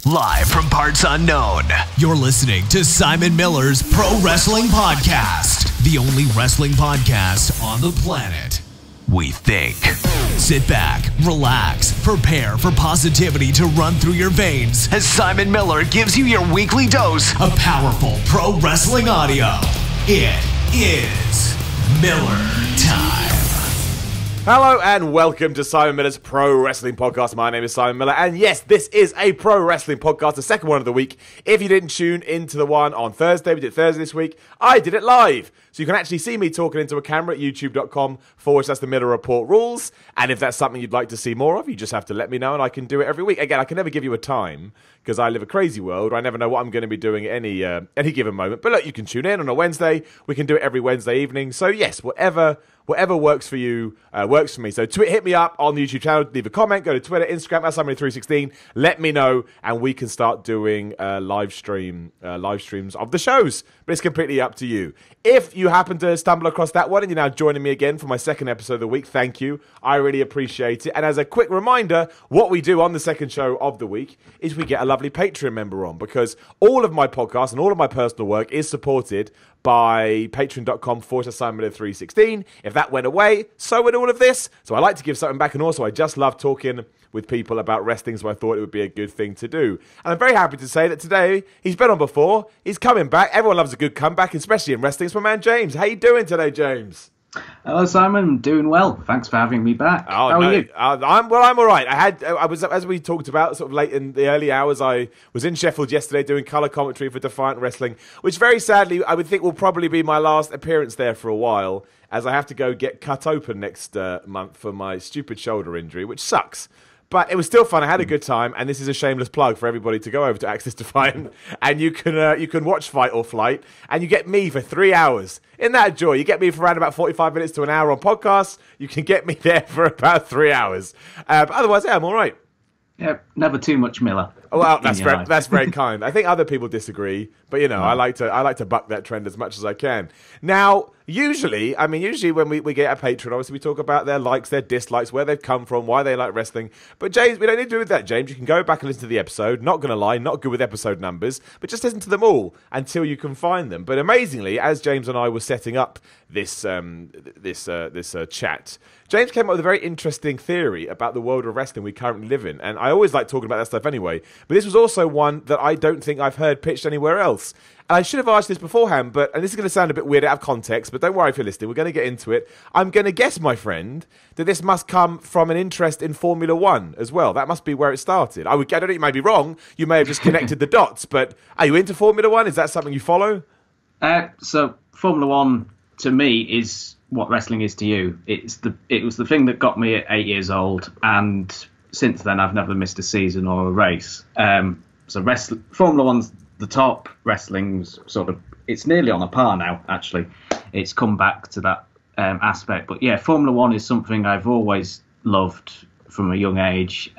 Live from parts unknown, you're listening to Simon Miller's Pro Wrestling Podcast, the only wrestling podcast on the planet, we think. Sit back, relax, prepare for positivity to run through your veins as Simon Miller gives you your weekly dose of powerful pro wrestling audio. It is Miller Time. Hello and welcome to Simon Miller's Pro Wrestling Podcast. My name is Simon Miller, and yes, this is a pro wrestling podcast, the second one of the week. If you didn't tune into the one on Thursday, we did Thursday this week, I did it live. So you can actually see me talking into a camera at youtube.com/The Miller Report rules. And if that's something you'd like to see more of, you just have to let me know and I can do it every week. Again, I can never give you a time because I live a crazy world where I never know what I'm going to be doing at any given moment. But look, you can tune in on a Wednesday. We can do it every Wednesday evening. So yes, whatever works for you works for me. So hit me up on the YouTube channel, leave a comment, go to Twitter, Instagram, @Simon316. Let me know, and we can start doing live streams of the shows. But it's completely up to you. If you happen to stumble across that one and you're now joining me again for my second episode of the week, thank you. I really appreciate it. And as a quick reminder, what we do on the second show of the week is we get a lovely Patreon member on, because all of my podcasts and all of my personal work is supported by patreon.com/SimonMiller316. If that went away, so would all of this. So I like to give something back, and also I just love talking with people about wrestling, so I thought it would be a good thing to do. And I'm very happy to say that today, he's been on before, he's coming back. Everyone loves a good comeback, especially in wrestling. It's my man James. How you doing today, James? Hello, Simon. I'm doing well. Thanks for having me back. How are you? I'm all right. I was, as we talked about, sort of late in the early hours. I was in Sheffield yesterday doing colour commentary for Defiant Wrestling, which very sadly I would think will probably be my last appearance there for a while, as I have to go get cut open next month for my stupid shoulder injury, which sucks. But it was still fun. I had a good time, and this is a shameless plug for everybody to go over to Access Defiant, and you can watch Fight or Flight, and you get me for 3 hours. Isn't that a joy? You get me for around about 45 minutes to an hour on podcasts. You can get me there for about 3 hours. But otherwise, yeah, I'm all right. Yeah, never too much Miller. Well, that's very kind. I think other people disagree, but you know, I like to buck that trend as much as I can. Now, usually when we get a patron, obviously we talk about their likes, their dislikes, where they've come from, why they like wrestling. But James, we don't need to do that, James. You can go back and listen to the episode. Not going to lie, not good with episode numbers, but just listen to them all until you can find them. But amazingly, as James and I were setting up this chat, James came up with a very interesting theory about the world of wrestling we currently live in. And I always like talking about that stuff anyway. But this was also one that I don't think I've heard pitched anywhere else. And I should have asked this beforehand, and this is going to sound a bit weird out of context, but don't worry if you're listening. We're going to get into it. I'm going to guess, my friend, that this must come from an interest in Formula One as well. That must be where it started. I don't know, you may be wrong. You may have just connected the dots, but are you into Formula One? Is that something you follow? So Formula One, to me, is what wrestling is to you. It was the thing that got me at 8 years old, and since then I've never missed a season or a race. Formula One's the top. Wrestling's it's nearly on a par now, actually. It's come back to that aspect. But yeah, Formula One is something I've always loved from a young age.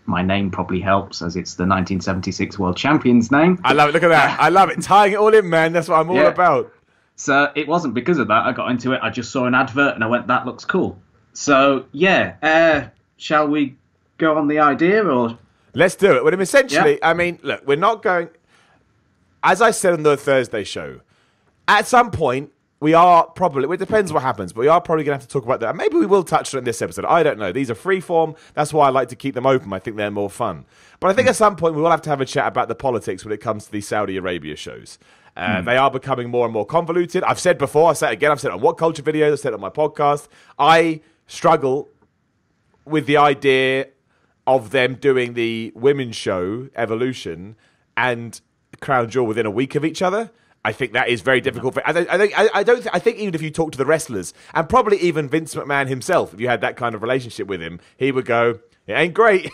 My name probably helps, as it's the 1976 World Champions name. I love it. Look at that. I love it. Tying it all in, man. That's what I'm all about. So it wasn't because of that I got into it. I just saw an advert and I went, that looks cool. So yeah, shall we go on the idea, or? Let's do it. Well, essentially, I mean, look, we're not going... As I said on the Thursday show, at some point, we are probably... It depends what happens, but we are probably going to have to talk about that. Maybe we will touch on it in this episode. I don't know. These are freeform. That's why I like to keep them open. I think they're more fun. But I think at some point, we will have to have a chat about the politics when it comes to these Saudi Arabia shows. They are becoming more and more convoluted. I've said before, I say it again, I've said it on What Culture videos, I've said it on my podcast. I struggle with the idea of them doing the women's show, Evolution, and Crown Jewel within a week of each other. I think that is very difficult. I think even if you talk to the wrestlers, and probably even Vince McMahon himself, if you had that kind of relationship with him, he would go, it ain't great.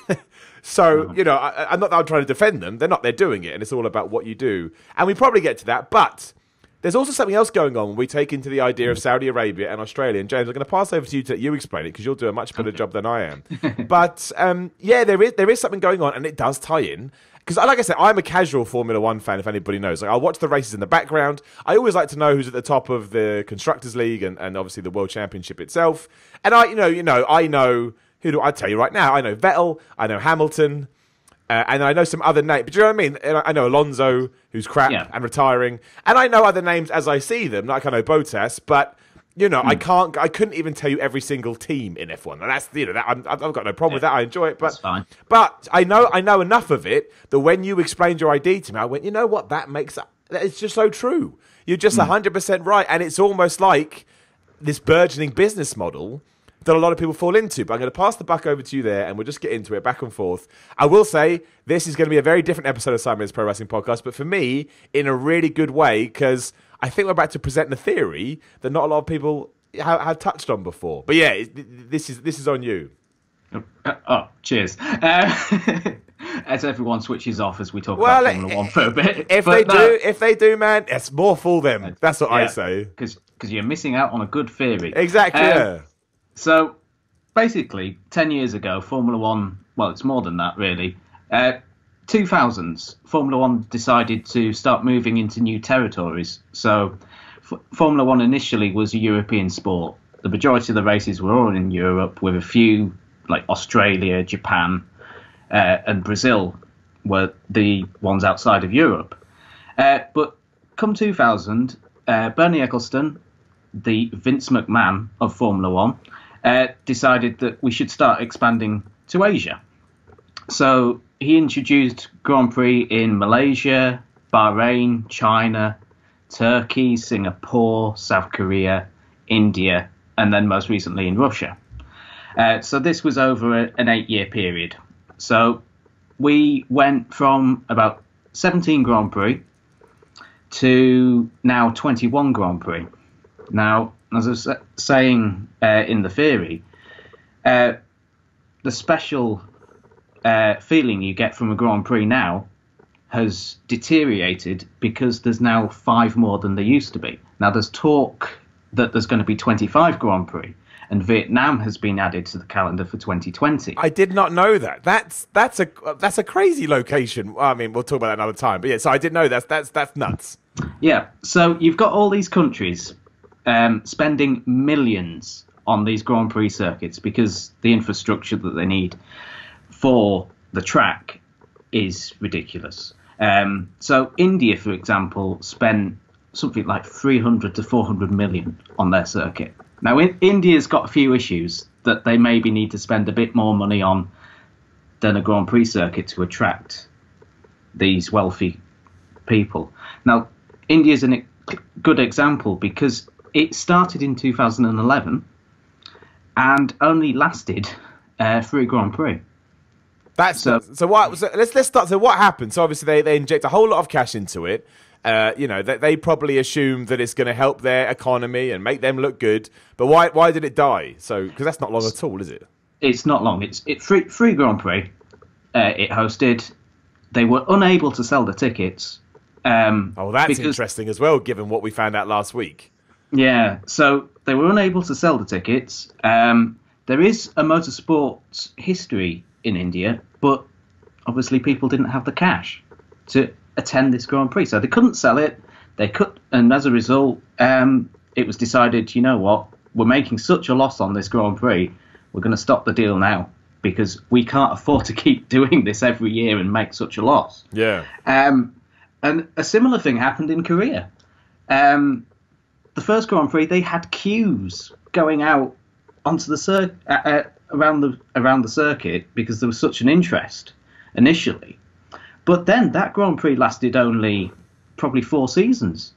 So, you know, I'm not that I'm trying to defend them. They're doing it, and it's all about what you do. And we probably get to that, but there's also something else going on when we take into the idea of Saudi Arabia and Australia. And James, I'm going to pass over to you to let you explain it, because you'll do a much better job than I am. But, yeah, there is something going on, and it does tie in. Because, like I said, I'm a casual Formula One fan, if anybody knows. I'll watch the races in the background. I always like to know who's at the top of the Constructors' League and obviously the World Championship itself. And I know, who do I tell you right now? I know Vettel, I know Hamilton, And I know some other names, but do you know what I mean? And I know Alonso, who's crap and retiring, and I know other names as I see them, like I know Bottas, but you know, I couldn't even tell you every single team in F1, and that's I've got no problem with that. I enjoy it, but that's fine. But I know enough of it that when you explained your ID to me, I went, you know what, that it's just so true. You're just 100% right, and it's almost like this burgeoning business model that a lot of people fall into. But I'm going to pass the buck over to you there, and we'll just get into it back and forth. I will say this is going to be a very different episode of Simon's Pro Wrestling Podcast, but for me, in a really good way, because I think we're about to present a theory that not a lot of people have touched on before. But yeah, this is on you. Cheers. As everyone switches off as we talk about Formula 1 for a bit. If they do, man, it's more for them. That's what I say. Because you're missing out on a good theory. Exactly, yeah. So, basically, 10 years ago, Formula 1, well, it's more than that, really. 2000s, Formula 1 decided to start moving into new territories. So, Formula 1 initially was a European sport. The majority of the races were all in Europe, with a few, like Australia, Japan, and Brazil were the ones outside of Europe. But come 2000, Bernie Ecclestone, the Vince McMahon of Formula 1, decided that we should start expanding to Asia. So he introduced Grand Prix in Malaysia, Bahrain, China, Turkey, Singapore, South Korea, India, and then most recently in Russia. So this was over an 8-year period. So we went from about 17 Grand Prix to now 21 Grand Prix. Now, as I was saying in the theory, the special feeling you get from a Grand Prix now has deteriorated because there's now 5 more than there used to be. Now, there's talk that there's going to be 25 Grand Prix, and Vietnam has been added to the calendar for 2020. I did not know that. That's a crazy location. I mean, we'll talk about that another time. But yeah, so I didn't know that's nuts. Yeah, so you've got all these countries spending millions on these Grand Prix circuits because the infrastructure that they need for the track is ridiculous. So India, for example, spent something like 300 to 400 million on their circuit. Now, India's got a few issues that they maybe need to spend a bit more money on than a Grand Prix circuit to attract these wealthy people. Now, India's a good example because it started in 2011 and only lasted 3 Grand Prix. Let's start. So what happened? So obviously they inject a whole lot of cash into it. They probably assume that it's going to help their economy and make them look good. But why did it die? So because that's not long at all, is it? It's not long. It's free Grand Prix. It hosted. They were unable to sell the tickets. That's interesting as well, given what we found out last week. Yeah, so they were unable to sell the tickets. There is a motorsports history in India, but obviously people didn't have the cash to attend this Grand Prix, so they couldn't sell it. And as a result, it was decided, you know what, we're making such a loss on this Grand Prix, we're going to stop the deal now because we can't afford to keep doing this every year and make such a loss. Yeah. And a similar thing happened in Korea. The first Grand Prix, they had queues going out onto the around the circuit because there was such an interest initially. But then that Grand Prix lasted only probably 4 seasons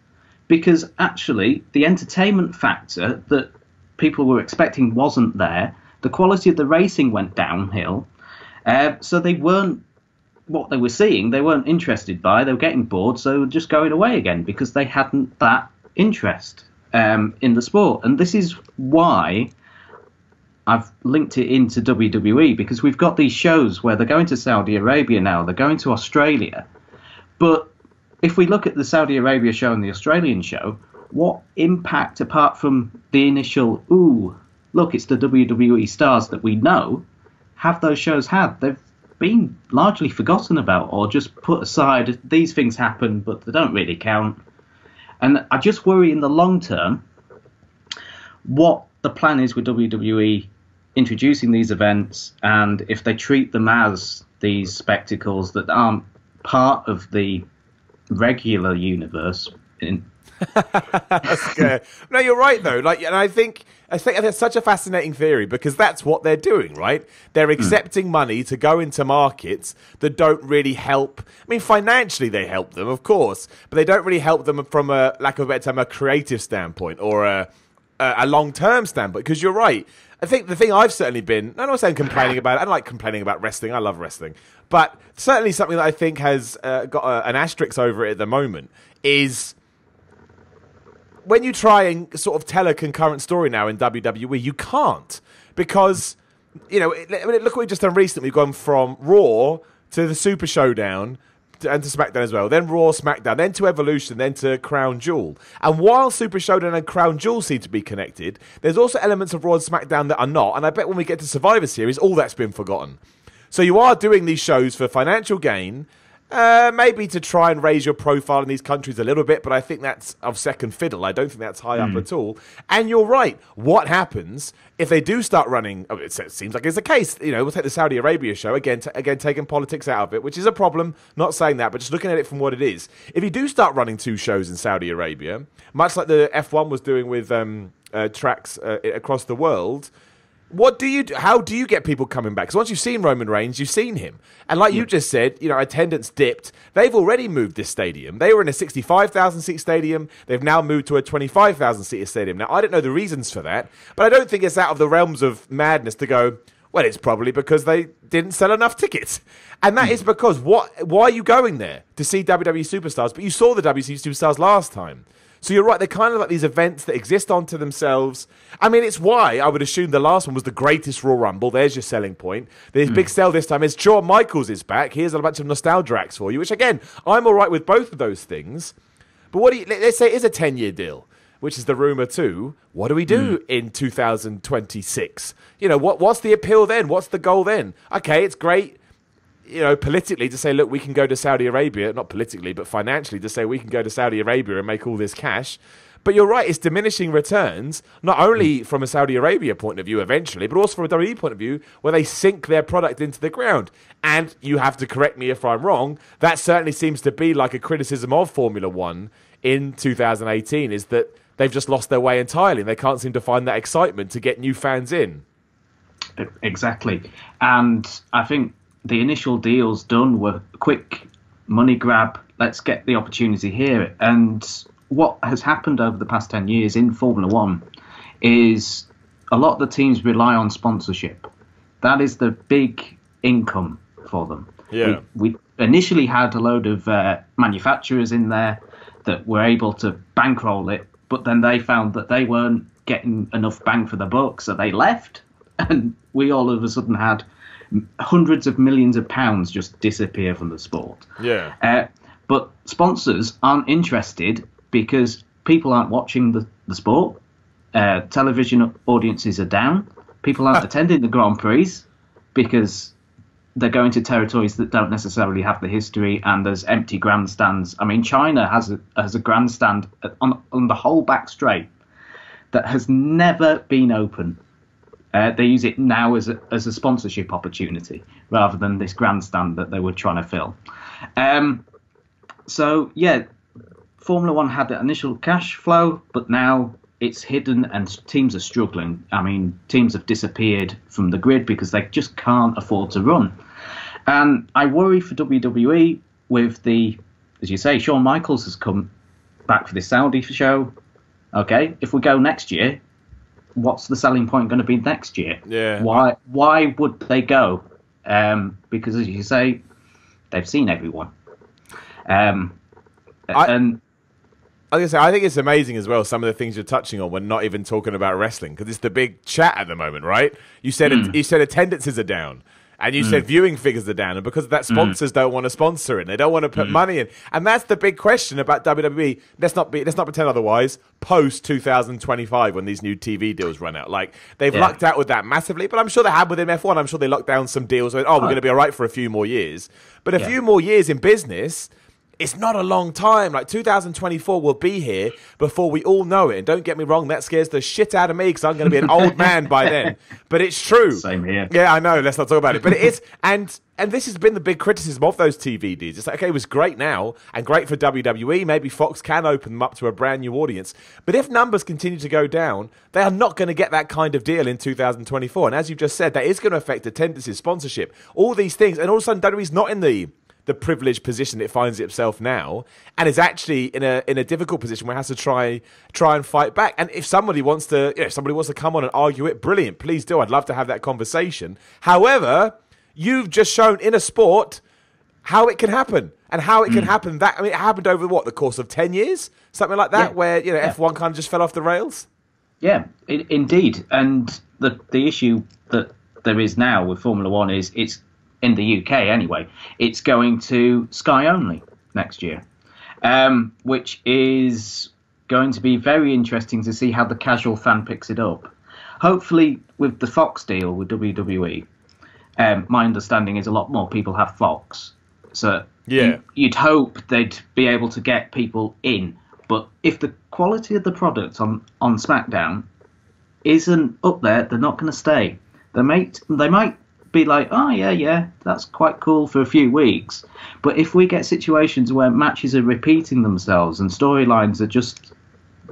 because actually the entertainment factor that people were expecting wasn't there. The quality of the racing went downhill. So they weren't what they were seeing. They weren't interested by. They were getting bored. So they were just going away again because they hadn't that interest in the sport. And this is why I've linked it into WWE, because we've got these shows where they're going to Saudi Arabia now, they're going to Australia. But if we look at the Saudi Arabia show and the Australian show, what impact, apart from the initial, look, it's the WWE stars that we know, have those shows had? They've been largely forgotten about or just put aside. These things happen, but they don't really count. And I just worry in the long term what the plan is with WWE introducing these events, and if they treat them as these spectacles that aren't part of the regular universe. That's good. No, you're right though. Like, and I think that's such a fascinating theory because that's what they're doing, right? They're accepting money to go into markets that don't really help. I mean, financially they help them, of course, but they don't really help them from a lack of a better term, a creative standpoint or a long-term standpoint. Because you're right. I think the thing I've certainly been, I'm not saying complaining about it. I don't like complaining about wrestling. I love wrestling. But certainly something that I think has got an asterisk over it at the moment is when you try and sort of tell a concurrent story now in WWE, you can't. Because, you know, look what we've just done recently. We've gone from Raw to the Super Showdown and to SmackDown as well. Then Raw, SmackDown, then to Evolution, then to Crown Jewel. And while Super Showdown and Crown Jewel seem to be connected, there's also elements of Raw and SmackDown that are not. And I bet when we get to Survivor Series, all that's been forgotten. So you are doing these shows for financial gain, maybe to try and raise your profile in these countries a little bit, but I think that's of second fiddle. I don't think that's high up at all. And you're right. What happens if they do start running? Oh, it seems like it's the case. You know, we'll take the Saudi Arabia show again, taking politics out of it, which is a problem. Not saying that, but just looking at it from what it is. If you do start running 2 shows in Saudi Arabia, much like the F1 was doing with tracks across the world. What do you do? How do you get people coming back? Because once you've seen Roman Reigns, you've seen him. And like you just said, you know, attendance dipped. They've already moved this stadium. They were in a 65,000-seat stadium. They've now moved to a 25,000-seat stadium. Now, I don't know the reasons for that, but I don't think it's out of the realms of madness to go, well, it's probably because they didn't sell enough tickets. And that is because, why are you going there? To see WWE superstars? But you saw the WWE superstars last time. So you're right, they're kind of like these events that exist onto themselves. I mean, it's why I would assume the last one was the greatest Royal Rumble. There's your selling point. The big sell this time is Shawn Michaels is back. Here's a bunch of nostalgia acts for you, which again, I'm all right with both of those things. But let's say it is a 10-year deal, which is the rumor too. What do we do in 2026? You know, what's the appeal then? What's the goal then? Okay, it's great. You know, politically to say, look, we can go to Saudi Arabia, not politically, but financially to say we can go to Saudi Arabia and make all this cash. But you're right, it's diminishing returns, not only from a Saudi Arabia point of view eventually, but also from a WWE point of view, where they sink their product into the ground. And you have to correct me if I'm wrong, that certainly seems to be like a criticism of Formula One in 2018, is that they've just lost their way entirely and they can't seem to find that excitement to get new fans in. Exactly. And I think the initial deals done were quick money grab. Let's get the opportunity here. And what has happened over the past 10 years in Formula One is a lot of the teams rely on sponsorship. That is the big income for them. Yeah. We initially had a load of manufacturers in there that were able to bankroll it, but then they found that they weren't getting enough bang for the buck, so they left. And we all of a sudden had hundreds of millions of pounds just disappear from the sport. Yeah. But sponsors aren't interested because people aren't watching the sport. Television audiences are down. People aren't attending the Grand Prix because they're going to territories that don't necessarily have the history, and there's empty grandstands. I mean, China has a grandstand on the whole back straight that has never been open. They use it now as a sponsorship opportunity rather than this grandstand that they were trying to fill. So, yeah, Formula One had the initial cash flow, but now it's hidden and teams are struggling. I mean, teams have disappeared from the grid because they just can't afford to run. And I worry for WWE with as you say, Shawn Michaels has come back for this Saudi show. Okay, if we go next year, what's the selling point going to be next year? Yeah. Why would they go? Because as you say, they've seen everyone. I think it's amazing as well, some of the things you're touching on when not even talking about wrestling, because it's the big chat at the moment, right? You said attendances are down. And you said viewing figures are down, and because of that, sponsors don't want to sponsor it. They don't want to put money in, and that's the big question about WWE. Let's not pretend otherwise. Post 2025, when these new TV deals run out, like they've lucked out with that massively. But I'm sure they had within F1. I'm sure they locked down some deals. We're going to be all right for a few more years. But a few more years in business, it's not a long time. Like 2024 will be here before we all know it. And don't get me wrong, that scares the shit out of me because I'm going to be an old man by then. But it's true. Same here. Yeah, I know. Let's not talk about it. But it is, and this has been the big criticism of those TV deals. It's like, okay, it was great now and great for WWE. Maybe Fox can open them up to a brand new audience. But if numbers continue to go down, they are not going to get that kind of deal in 2024. And as you've just said, that is going to affect attendances, sponsorship, all these things. And all of a sudden, WWE's not in the privileged position it finds itself now, and is actually in a difficult position where it has to try and fight back. And if somebody wants to, if somebody wants to come on and argue it, brilliant, please do. I'd love to have that conversation. However, you've just shown in a sport how it can happen, and how it can happen. That, I mean, it happened over the course of 10 years, something like that, where F1 kind of just fell off the rails. Yeah, indeed. And the issue that there is now with Formula One is it's in the UK anyway. It's going to Sky only next year, which is going to be very interesting to see how the casual fan picks it up. Hopefully, with the Fox deal with WWE, my understanding is a lot more people have Fox. So you'd hope they'd be able to get people in. But if the quality of the product on SmackDown isn't up there, they're not going to stay. They might be like, oh yeah, that's quite cool for a few weeks. But if we get situations where matches are repeating themselves and storylines are just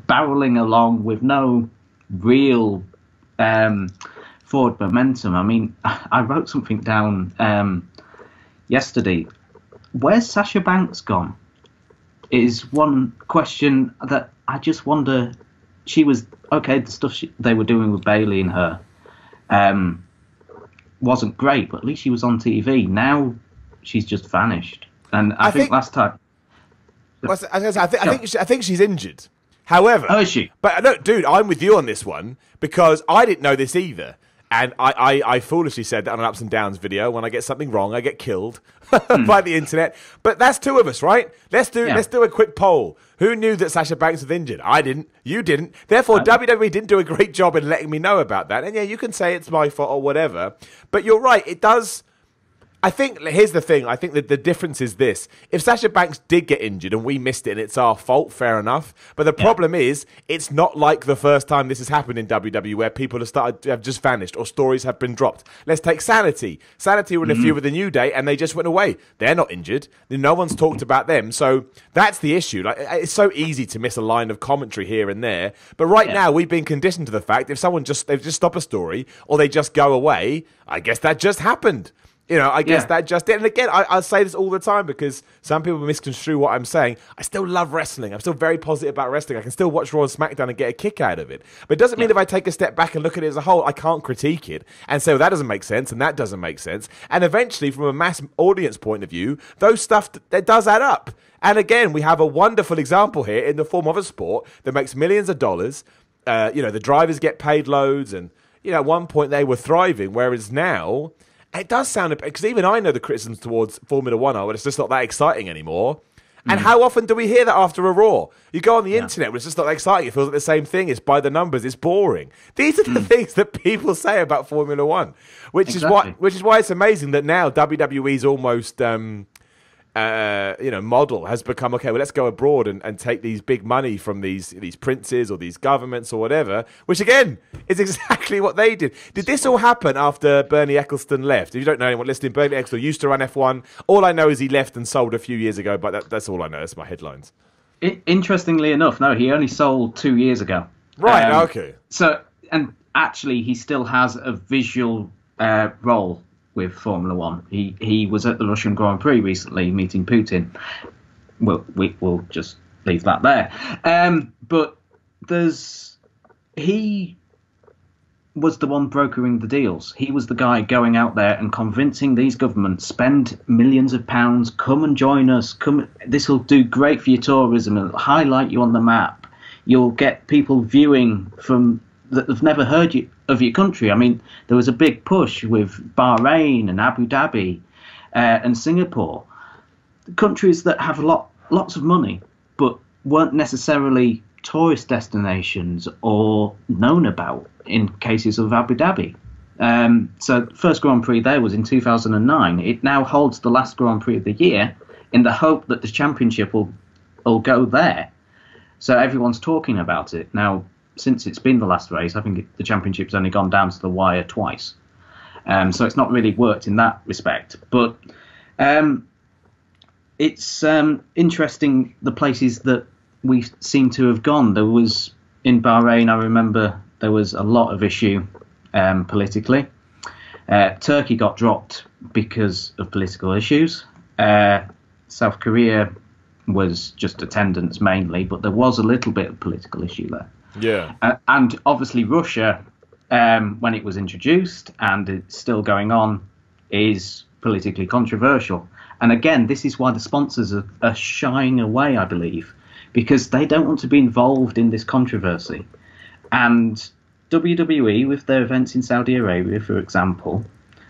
barreling along with no real forward momentum. I mean, I wrote something down yesterday. Where's Sasha Banks gone? Is one question that I just wonder. She was okay. The stuff they were doing with Bayley and her wasn't great, but at least she was on TV. Now she's just vanished. And I think last time, I think she's injured. However, is she? But no, dude, I'm with you on this one because I didn't know this either. And I foolishly said that on an Ups and Downs video. When I get something wrong, I get killed by the internet. But that's two of us, right? Let's do a quick poll. Who knew that Sasha Banks was injured? I didn't. You didn't. Therefore, WWE didn't do a great job in letting me know about that. And yeah, you can say it's my fault or whatever. But you're right. It does. I think, here's the thing. I think that the difference is this. If Sasha Banks did get injured and we missed it and it's our fault, fair enough. But the problem is, it's not like the first time this has happened in WWE where people have just vanished or stories have been dropped. Let's take Sanity. Sanity were in a feud with the New Day and they just went away. They're not injured. No one's talked about them. So that's the issue. Like, it's so easy to miss a line of commentary here and there. But right now, we've been conditioned to the fact if they just stop a story or they just go away, I guess that just happened. I guess that just did. And again, I say this all the time because some people misconstrue what I'm saying. I still love wrestling. I'm still very positive about wrestling. I can still watch Raw and SmackDown and get a kick out of it. But it doesn't mean if I take a step back and look at it as a whole, I can't critique it and say, well, that doesn't make sense and that doesn't make sense. And eventually, from a mass audience point of view, those stuff that does add up. And again, we have a wonderful example here in the form of a sport that makes millions of dollars. The drivers get paid loads and, at one point they were thriving, whereas now... It does sound, because even I know the criticisms towards Formula One are, but it's just not that exciting anymore. And how often do we hear that after a Raw? You go on the internet, but it's just not that exciting. It feels like the same thing. It's by the numbers. It's boring. These are the things that people say about Formula One, which is why it's amazing that now WWE's almost model has become, okay, well, let's go abroad and take these big money from these princes or these governments or whatever, which again is exactly what they did. Did this all happen after Bernie Ecclestone left? If you don't know anyone listening, Bernie Ecclestone used to run F1. All I know is he left and sold a few years ago, but that's all I know. That's my headlines. Interestingly enough, no, he only sold 2 years ago. Right, okay. So, and actually he still has a visual role with Formula One. He was at the Russian Grand Prix recently meeting Putin. We'll just leave that there. But he was the one brokering the deals. He was the guy going out there and convincing these governments, spend millions of pounds, come and join us. This will do great for your tourism. It'll highlight you on the map. You'll get people viewing that have never heard of your country. I mean, there was a big push with Bahrain and Abu Dhabi and Singapore, countries that have lots of money, but weren't necessarily tourist destinations or known about in cases of Abu Dhabi. So first Grand Prix there was in 2009. It now holds the last Grand Prix of the year in the hope that the championship will go there. So everyone's talking about it. Now, since it's been the last race, I think the championship's only gone down to the wire twice. So it's not really worked in that respect. But it's interesting the places that we seem to have gone. There was, in Bahrain, I remember there was a lot of issue politically. Turkey got dropped because of political issues. South Korea was just attendance mainly, but there was a little bit of political issue there. Yeah. And obviously Russia, when it was introduced, and it's still going on, is politically controversial. And again, this is why the sponsors are shying away, I believe, because they don't want to be involved in this controversy. And WWE, with their events in Saudi Arabia, for example,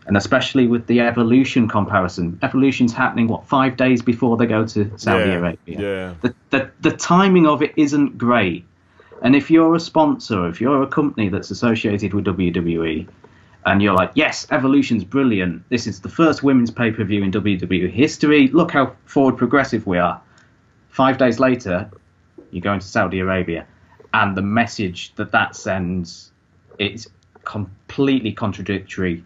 and especially with the Evolution comparison, Evolution's happening, 5 days before they go to Saudi Arabia. Yeah. The timing of it isn't great. And if you're a sponsor, if you're a company that's associated with WWE, and you're like, yes, Evolution's brilliant, this is the first women's pay-per-view in WWE history, look how forward progressive we are. 5 days later, you're going to Saudi Arabia. And the message that sends, it's completely contradictory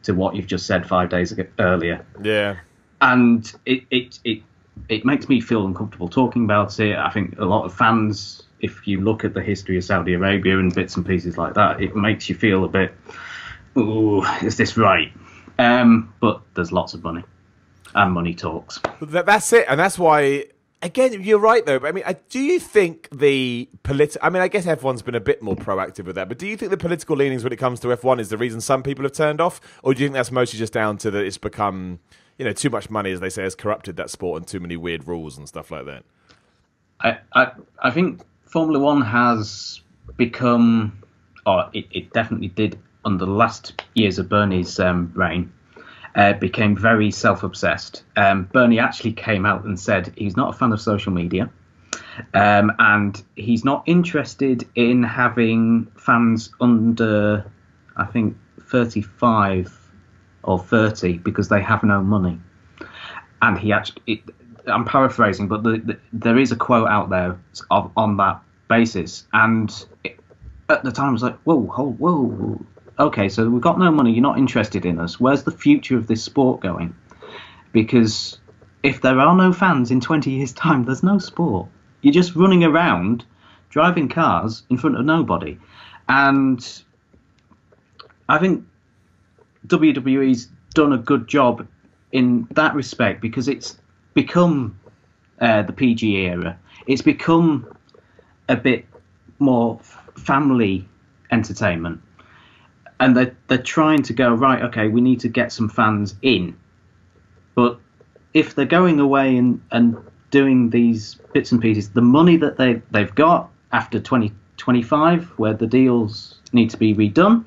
to what you've just said 5 days earlier. Yeah. And it makes me feel uncomfortable talking about it. I think a lot of fans, if you look at the history of Saudi Arabia and bits and pieces like that, it makes you feel a bit, ooh, is this right? But there's lots of money, and money talks. That's it, and that's why. Again, you're right, though. But I mean, do you think the I mean, I guess F1's been a bit more proactive with that. But do you think the political leanings when it comes to F1 is the reason some people have turned off, or do you think that's mostly just down to that it's become, too much money, as they say, has corrupted that sport and too many weird rules and stuff like that? I think Formula One has become, or it definitely did under the last years of Bernie's reign. Became very self-obsessed. Bernie actually came out and said he's not a fan of social media, and he's not interested in having fans under, I think, 35 or 30 because they have no money. And he actually, I'm paraphrasing, but there is a quote out there on that basis. And at the time, I was like, whoa. Okay, so we've got no money, you're not interested in us. Where's the future of this sport going? Because if there are no fans in 20 years' time, there's no sport. You're just running around, driving cars in front of nobody. And I think WWE's done a good job in that respect because it's become the PG era. It's become a bit more family entertainment. And they're trying to go, right, okay, we need to get some fans in. But if they're going away and doing these bits and pieces, the money that they've got after 2025, where the deals need to be redone,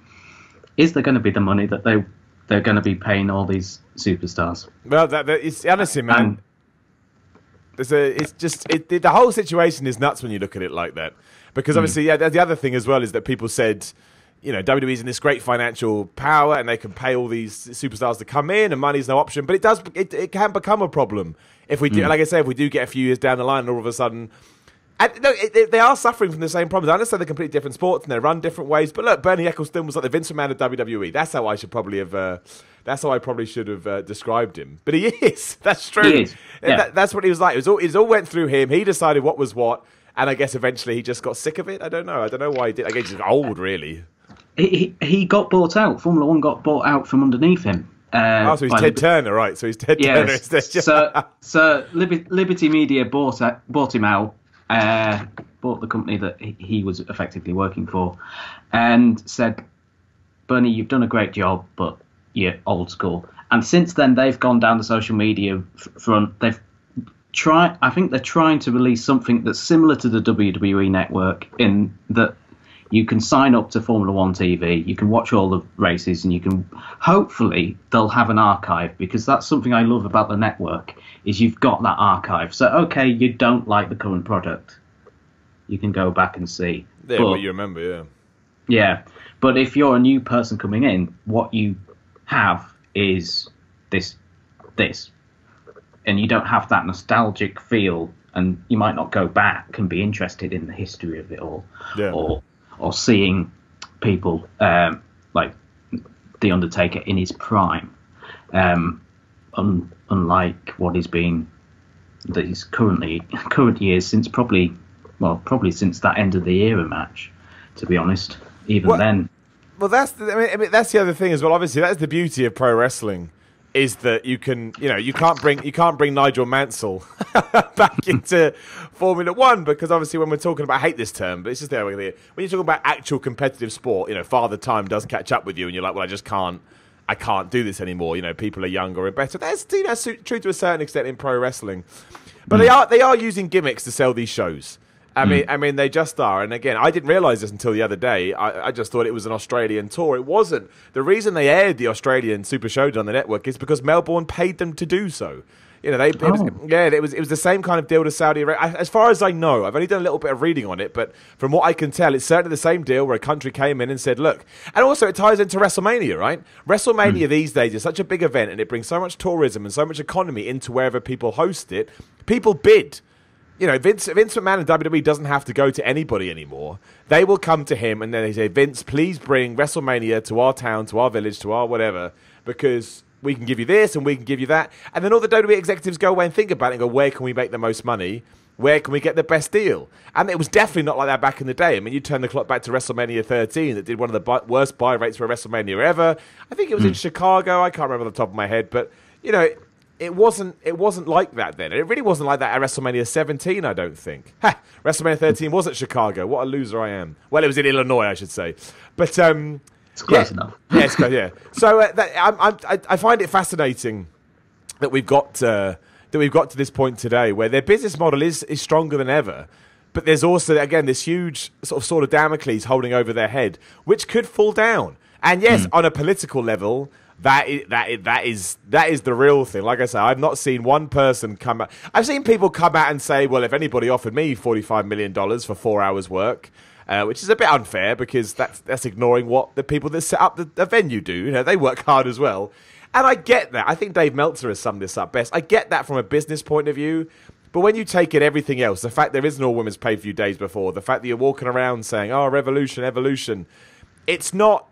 is there going to be the money that they're going to be paying all these superstars? Well, it's honestly, man. The whole situation is nuts when you look at it like that. Because obviously, the other thing as well is that people said, WWE's in this great financial power and they can pay all these superstars to come in and money's no option. But it can become a problem if we do, like I said, if we do get a few years down the line and all of a sudden, they are suffering from the same problems. I understand they're completely different sports and they run different ways. But look, Bernie Ecclestone was like the Vince McMahon of WWE. That's how I should probably have. That's how I probably should have described him. But he is. That's true. He is. Yeah. That's what he was like. It all went through him. He decided what was what, and I guess eventually he just got sick of it. I don't know why he did. I guess he's old, really. He got bought out. Formula One got bought out from underneath him. So he's Ted Turner, right? So he's Ted Turner instead. So Liberty Media bought him out, bought the company that he was effectively working for, and said, Bernie, you've done a great job, but you're old school. And since then, they've gone down the social media front. I think they're trying to release something that's similar to the WWE network in that you can sign up to Formula One TV, you can watch all the races, and you can, hopefully, they'll have an archive, because that's something I love about the network, is you've got that archive. So, okay, you don't like the current product, you can go back and see. Yeah, what you remember, yeah. Yeah, but if you're a new person coming in, what you have is this. and you don't have that nostalgic feel, and you might not go back and be interested in the history of it all, or seeing people like the Undertaker in his prime, unlike what he's been these current years since probably since that end of the era match, to be honest. Then. Well, that's that's the other thing as well. Obviously, that's the beauty of pro wrestling, is that you can't bring Nigel Mansell back into Formula One, because obviously when we're talking about, I hate this term, but it's just there. When you're talking about actual competitive sport, Father Time does catch up with you, and you're like, well, I can't do this anymore. People are younger and better. That's true to a certain extent in pro wrestling, but they are using gimmicks to sell these shows. I mean, they just are. And again, I didn't realise this until the other day. I just thought it was an Australian tour. It wasn't. The reason they aired the Australian Super Showdown on the network is because Melbourne paid them to do so. It was the same kind of deal to Saudi Arabia. As far as I know, I've only done a little bit of reading on it, but from what I can tell, it's certainly the same deal where a country came in and said, look, and also it ties into WrestleMania, right? WrestleMania these days is such a big event, and it brings so much tourism and so much economy into wherever people host it. People bid. Vince McMahon and WWE doesn't have to go to anybody anymore. They will come to him and then they say, Vince, please bring WrestleMania to our town, to our village, to our whatever, because we can give you this and we can give you that. And then all the WWE executives go away and think about it and go, where can we make the most money? Where can we get the best deal? And it was definitely not like that back in the day. I mean, you turn the clock back to WrestleMania 13 that did one of the worst buy rates for a WrestleMania ever. I think it was in Chicago. I can't remember off the top of my head, but, it wasn't like that then. It really wasn't like that at WrestleMania 17, I don't think. WrestleMania 13 was at Chicago. What a loser I am. Well, it was in Illinois, I should say. But it's close enough. Yeah, it's close, yeah. So I find it fascinating that we've got to this point today where their business model is stronger than ever. But there's also, again, this huge sort of Damocles holding over their head, which could fall down. And yes, on a political level, that is the real thing. Like I say, I've not seen one person come out. I've seen people come out and say, well, if anybody offered me $45 million for 4 hours work, which is a bit unfair because that's ignoring what the people that set up the venue do. They work hard as well. And I get that. I think Dave Meltzer has summed this up best. I get that from a business point of view. But when you take in everything else, the fact there isn't all women's pay-per-view days before, the fact that you're walking around saying, oh, revolution, evolution, it's not.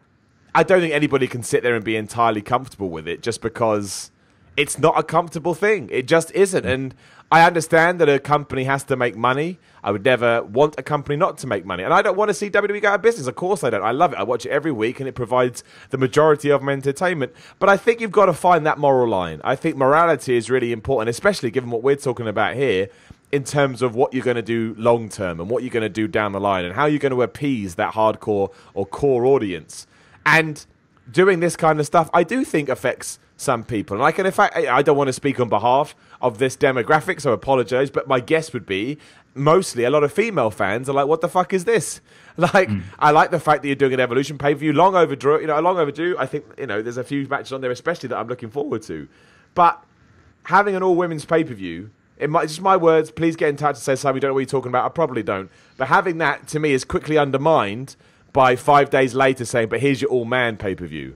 I don't think anybody can sit there and be entirely comfortable with it just because it's not a comfortable thing. It just isn't. And I understand that a company has to make money. I would never want a company not to make money. And I don't want to see WWE go out of business. Of course I don't. I love it. I watch it every week and it provides the majority of my entertainment. But I think you've got to find that moral line. I think morality is really important, especially given what we're talking about here in terms of what you're going to do long term and what you're going to do down the line and how you're going to appease that hardcore or core audience. And doing this kind of stuff, I do think affects some people. And in fact, I don't want to speak on behalf of this demographic, so I apologize, but my guess would be mostly a lot of female fans are like, what the fuck is this? I like the fact that you're doing an Evolution pay-per-view, long overdue. I think, there's a few matches on there, especially that I'm looking forward to. But having an all-women's pay-per-view, just my words, please get in touch and say, Sam, you don't know what you're talking about. I probably don't. But having that, to me, is quickly undermined by 5 days later saying, but here's your all-man pay-per-view.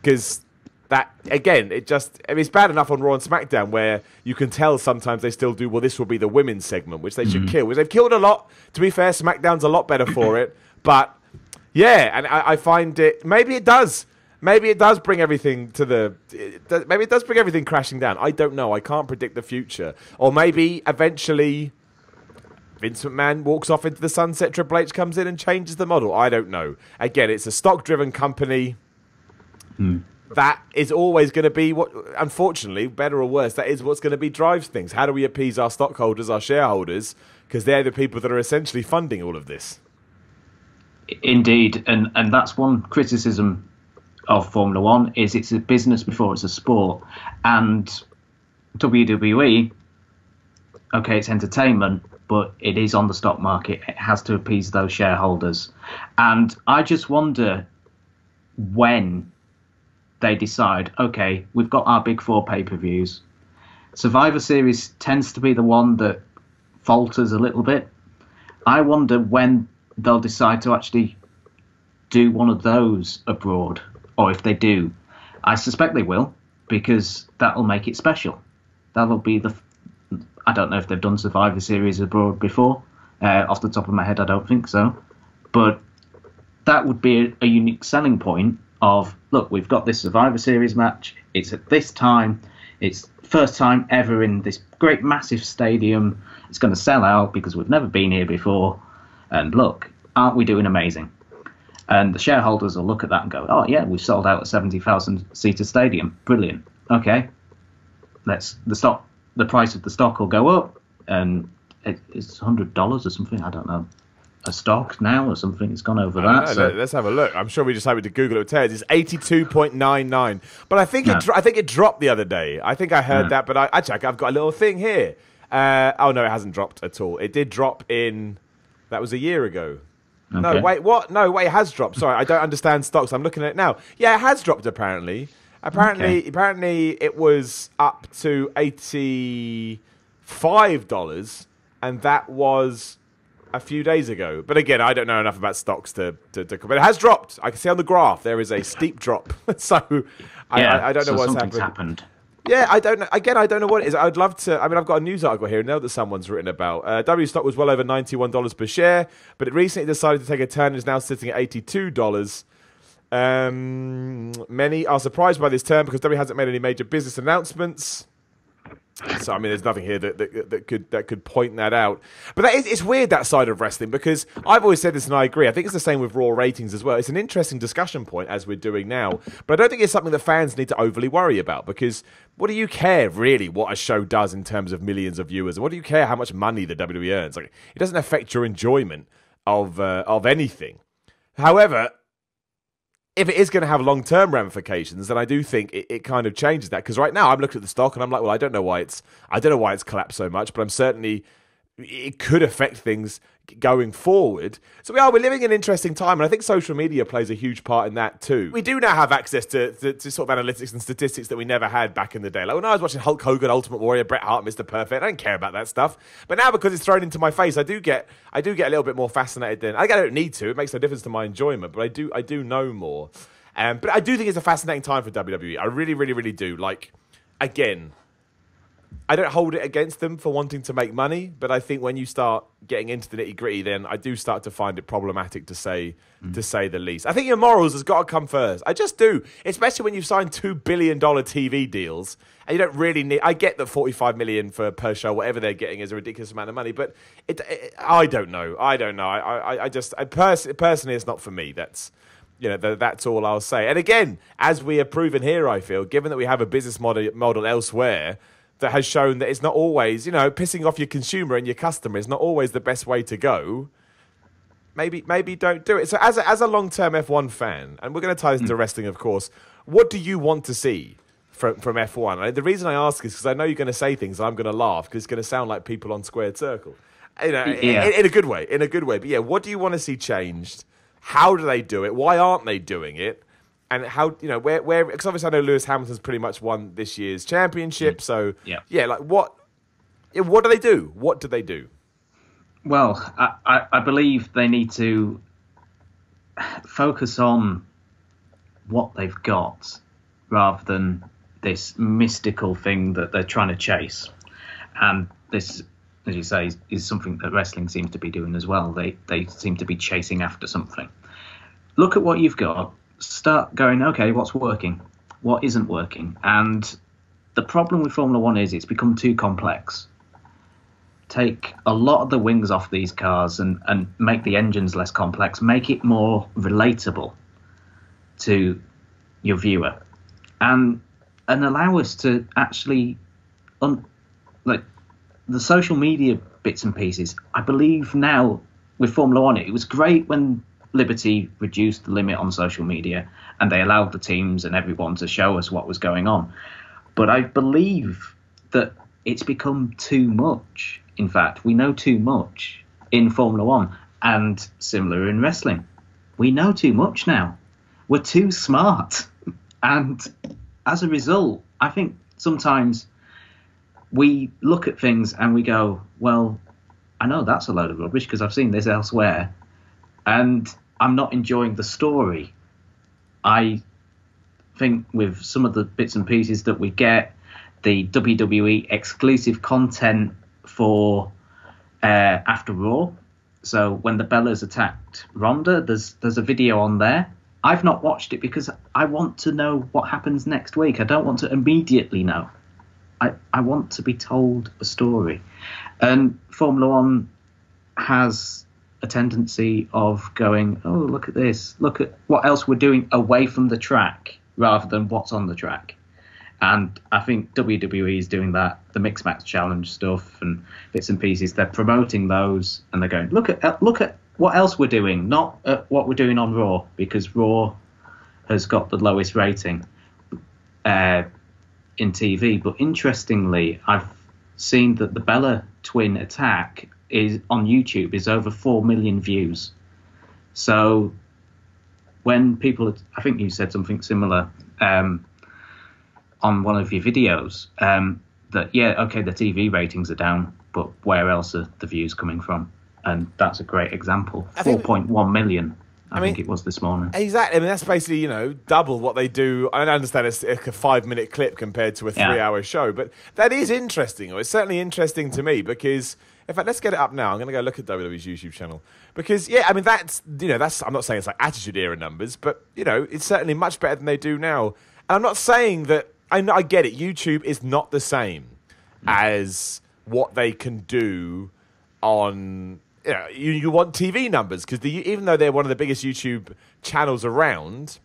Because that, again, it's bad enough on Raw and SmackDown where you can tell sometimes they still do, well, this will be the women's segment, which they should kill. Which they've killed a lot. To be fair, SmackDown's a lot better for it. But, yeah, and I find it, maybe it does bring everything maybe it does bring everything crashing down. I don't know. I can't predict the future. Or maybe eventually Vince McMahon walks off into the sunset, Triple H comes in and changes the model. I don't know. Again, it's a stock-driven company. That is always going to be what, unfortunately, better or worse, that is what's going to be drives things. How do we appease our stockholders, our shareholders? Because they're the people that are essentially funding all of this. Indeed, and that's one criticism of Formula One, is it's a business before it's a sport. And WWE, okay, it's entertainment, but it is on the stock market. It has to appease those shareholders. And I just wonder when they decide, okay, we've got our big four pay-per-views. Survivor Series tends to be the one that falters a little bit. I wonder when they'll decide to actually do one of those abroad, or if they do. I suspect they will, because that'll make it special. That'll be I don't know if they've done Survivor Series abroad before. Off the top of my head, I don't think so. But that would be a unique selling point of, look, we've got this Survivor Series match. It's at this time. It's first time ever in this great massive stadium. It's going to sell out because we've never been here before. And look, aren't we doing amazing? And the shareholders will look at that and go, oh, yeah, we've sold out a 70,000-seater stadium. Brilliant. Okay. The price of the stock will go up, and it's $100 or something. I don't know. A stock now or something. It's gone over that. So. Let's have a look. I'm sure we just happened to Google it. It's 82.99. But I think it dropped the other day. I think I heard that, but I've got a little thing here. Oh no, it hasn't dropped at all. It did drop in. That was a year ago. Okay. No, wait, what? No, wait, it has dropped. Sorry, I don't understand stocks. I'm looking at it now. Yeah, it has dropped apparently. Apparently, it was up to $85, and that was a few days ago. But again, I don't know enough about stocks to but it has dropped. I can see on the graph there is a steep drop. So I don't know what's happened. Yeah, I don't know. Again, I don't know what it is. I'd love to. I mean, I've got a news article here now that someone's written about. W stock was well over $91 per share, but it recently decided to take a turn and is now sitting at $82. Many are surprised by this turn because W hasn't made any major business announcements. So I mean, there's nothing here that could point that out. But it's weird, that side of wrestling, because I've always said this and I agree. I think it's the same with Raw ratings as well. It's an interesting discussion point as we're doing now, but I don't think it's something that fans need to overly worry about, because what do you care really what a show does in terms of millions of viewers? What do you care how much money the WWE earns? Like, it doesn't affect your enjoyment of anything. However, if it is going to have long-term ramifications, then I do think it kind of changes that. Because right now I'm looking at the stock and I'm like, well, I don't know why it's collapsed so much, but I'm certainly, it could affect things going forward. So we're living in an interesting time, and I think social media plays a huge part in that too. We do now have access to sort of analytics and statistics that we never had back in the day. Like when I was watching Hulk Hogan, Ultimate Warrior, Bret Hart, Mr. Perfect, I don't care about that stuff. But now, because it's thrown into my face, I do get a little bit more fascinated. I don't need to. It makes no difference to my enjoyment, but I do know more. But I do think it's a fascinating time for WWE. I really, really, really do. Like, again, I don't hold it against them for wanting to make money, but I think when you start getting into the nitty-gritty, then I do start to find it problematic, to say the least. I think your morals has got to come first. I just do, especially when you've signed $2 billion TV deals, and you don't really need... I get that $45 million per show, whatever they're getting, is a ridiculous amount of money, but I don't know. Personally, it's not for me. That's... that's all I'll say. And again, as we have proven here, I feel, given that we have a business model elsewhere that has shown that it's not always, pissing off your consumer and your customer is not always the best way to go, maybe don't do it. So as a long-term F1 fan, and we're going to tie this into wrestling, of course, what do you want to see from F1? The reason I ask is because I know you're going to say things and I'm going to laugh because it's going to sound like people on Squared Circle. In a good way. But yeah, what do you want to see changed? How do they do it? Why aren't they doing it? And how, where, because obviously I know Lewis Hamilton's pretty much won this year's championship. So, like what do they do? What do they do? Well, I believe they need to focus on what they've got rather than this mystical thing that they're trying to chase. And this, as you say, is something that wrestling seems to be doing as well. They seem to be chasing after something. Look at what you've got. Start going, okay, what's working? What isn't working? And the problem with Formula One is it's become too complex. Take a lot of the wings off these cars and make the engines less complex. Make it more relatable to your viewer. And allow us to actually... like the social media bits and pieces, I believe now with Formula One, it was great when Liberty reduced the limit on social media and they allowed the teams and everyone to show us what was going on. But I believe that it's become too much. In fact, we know too much in Formula One, and similar in wrestling. We know too much now. We're too smart. And as a result, I think sometimes we look at things and we go, well, I know that's a load of rubbish because I've seen this elsewhere, and I'm not enjoying the story. I think with some of the bits and pieces that we get, the WWE exclusive content for after Raw. So when the Bellas attacked Ronda, there's a video on there. I've not watched it because I want to know what happens next week. I don't want to immediately know. I want to be told a story. And Formula One has a tendency of going, oh, look at this. Look at what else we're doing away from the track rather than what's on the track. And I think WWE is doing that, the Mixed Match Challenge stuff and bits and pieces. They're promoting those and they're going, look at what else we're doing, not at what we're doing on Raw, because Raw has got the lowest rating in TV. But interestingly, I've seen that the Bella twin attack is on YouTube is over 4 million views. So when people, I think you said something similar on one of your videos, that, yeah, okay, the TV ratings are down, but where else are the views coming from? And that's a great example. 4.1 million, I think it was this morning. Exactly. I mean, that's basically, double what they do. I understand it's like a 5-minute clip compared to a 3-hour show, but that is interesting. Or it's certainly interesting to me because, in fact, let's get it up now. I'm going to go look at WWE's YouTube channel. Because, yeah, I mean, that's, I'm not saying it's like Attitude Era numbers, but, it's certainly much better than they do now. And I'm not saying that, I get it, YouTube is not the same as what they can do on... You want TV numbers because even though they're one of the biggest YouTube channels around,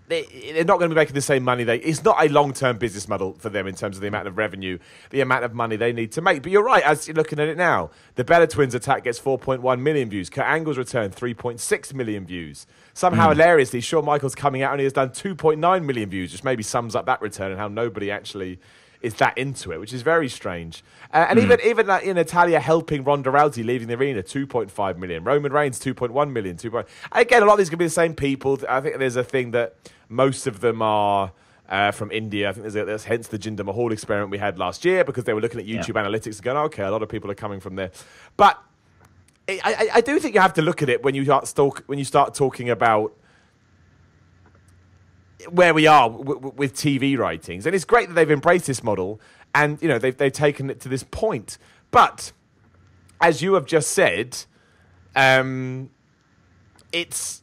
they're not going to be making the same money. It's not a long-term business model for them in terms of the amount of revenue, the amount of money they need to make. But you're right, as you're looking at it now, the Bella Twins attack gets 4.1 million views. Kurt Angle's return, 3.6 million views. Somehow, hilariously, Shawn Michaels coming out and he has done 2.9 million views, which maybe sums up that return and how nobody actually is that into it, which is very strange. And even like in Natalia helping Ronda Rousey leaving the arena, 2.5 million. Roman Reigns, 2.1 million. Again, a lot of these could be the same people. I think there's a thing that most of them are from India. I think there's hence the Jinder Mahal experiment we had last year because they were looking at YouTube analytics and going, okay, a lot of people are coming from there. But I do think you have to look at it when you start talking about where we are with TV ratings. And it's great that they've embraced this model and, they've taken it to this point. But, as you have just said, it's...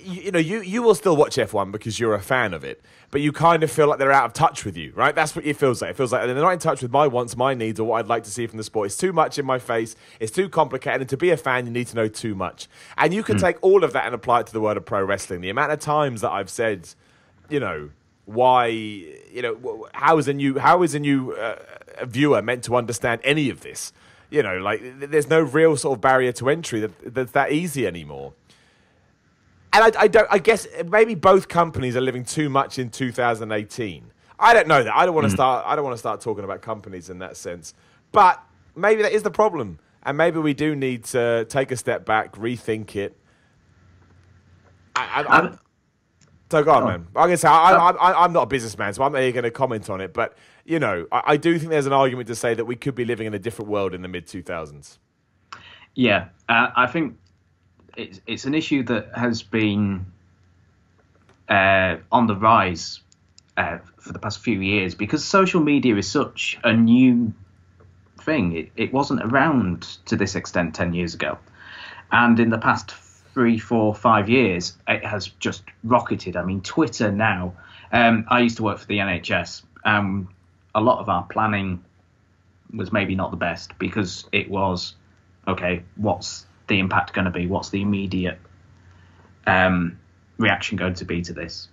You will still watch F1 because you're a fan of it, but you kind of feel like they're out of touch with you, right? That's what it feels like. It feels like they're not in touch with my wants, my needs, or what I'd like to see from the sport. It's too much in my face. It's too complicated. And to be a fan, you need to know too much. And you can take all of that and apply it to the world of pro wrestling. The amount of times that I've said, why, how is a new viewer meant to understand any of this? There's no real sort of barrier to entry that's that easy anymore. And I guess maybe both companies are living too much in 2018. I don't know that. I don't want to start talking about companies in that sense. But maybe that is the problem. And maybe we do need to take a step back, rethink it. So go on, man. I'm going to say, I'm not a businessman, so I'm not here going to comment on it. But, I do think there's an argument to say that we could be living in a different world in the mid-2000s. Yeah, I think it's an issue that has been on the rise for the past few years because social media is such a new thing. It wasn't around to this extent 10 years ago. And in the past 3, 4, 5 years, it has just rocketed. I mean, Twitter now, I used to work for the NHS. A lot of our planning was maybe not the best because it was, okay, what's the impact going to be? What's the immediate reaction going to be to this?